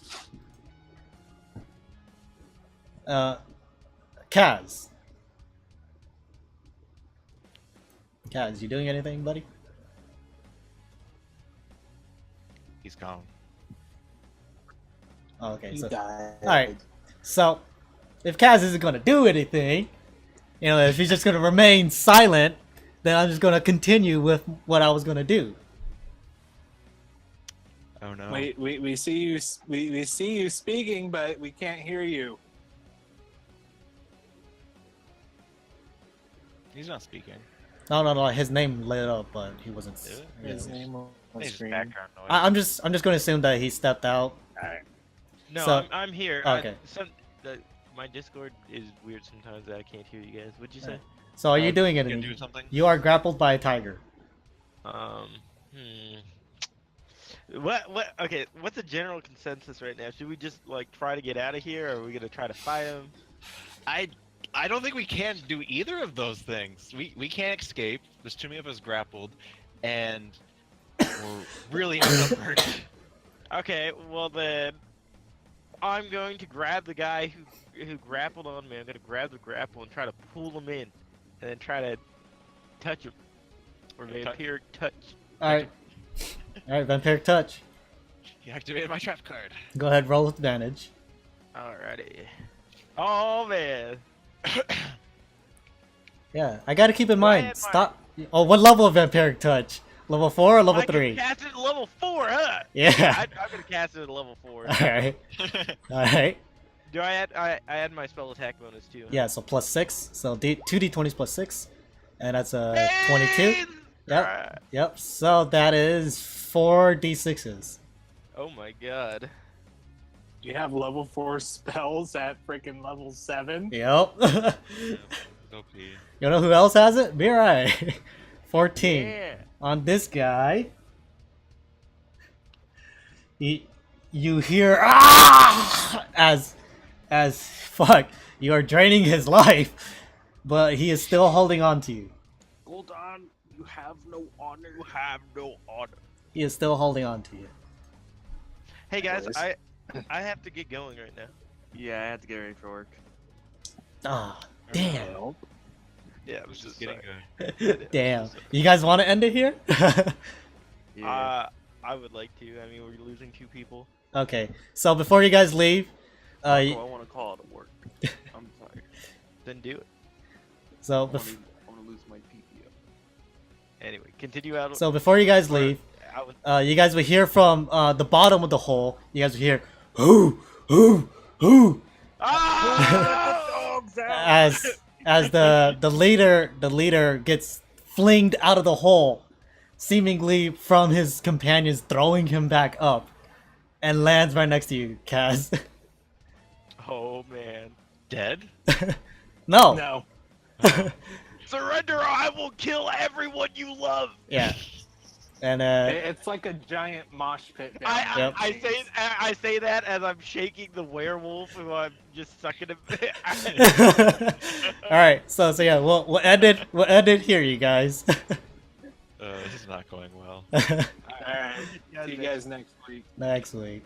Kaz. Kaz, you doing anything, buddy? He's gone. Oh, okay, He so died. alright. So if Kaz isn't gonna do anything, you know, if he's just gonna remain silent, then I'm just gonna continue with what I was gonna do. Oh no. We see you. We see you speaking, but we can't hear you. He's not speaking. No. His name lit up, but he wasn't. Did it? yeah. His name on It's just screen. background noise. I'm just gonna assume that he stepped out. No, So- I'm here. okay. My Discord is weird sometimes. I can't hear you guys. What'd you say? So are you doing You gonna anything? do something? You are grappled by a tiger. What? Okay, what's the general consensus right now? Should we just like try to get out of here, or are we gonna try to fight him? I don't think we can do either of those things. We can't escape. There's too many of us grappled, and we're really outnumbered. Okay, well then, I'm going to grab the guy who grappled on me. I'm gonna grab the grapple and try to pull him in, and then try to touch him, or vampiric touch. Alright. Alright, vampiric touch. He activated my trap card. Go ahead, roll with advantage. Alrighty. Oh man. Yeah, I gotta keep in Go mind. ahead, Stop. Oh, what level of vampiric touch? Level 4 or level I can 3? cast it at level 4, huh? Yeah. I'm gonna cast it at level 4. Alright. Alright. Do I add my spell attack bonus too? Huh? Yeah, so plus 6. So 2d20s plus 6. And that's a 22. Hey! Yep. Alright. Yep. So that is 4d6s. Oh my god. You have level 4 spells at freaking level 7. Yep. OP. You know who else has it? Mirai. 14. Yeah. On this guy, you hear ah as fuck, you are draining his life, but he is still holding on to you. Hold on. You have no honor. You have no honor. He is still holding on to you. Hey guys, Boys. I have to get going right now. Yeah, I have to get ready for work. Ah, damn. Well, Yeah, It was just getting sorry. good. Damn. You guys want to end it here? Yeah. I would like to. I mean, we're losing 2 people. Okay. So before you guys leave, I want to call it a work. I'm sorry. Then do it. so I want bef- to lose my PPO. Anyway, continue out. so before you guys leave, you guys will hear from the bottom of the hole. You guys will hear, "Hoo." Ah! as the leader gets flinged out of the hole, seemingly from his companions throwing him back up, and lands right next to you, Kaz. Oh man. Dead? No. No. Surrender or I will kill everyone you love. Yeah. And It's like a giant mosh pit. down there. Yep. I say that as I'm shaking the werewolf who I'm just sucking him. all right. So yeah, we'll end it here, you guys. This is not going well. All right. See you guys next week. Next week.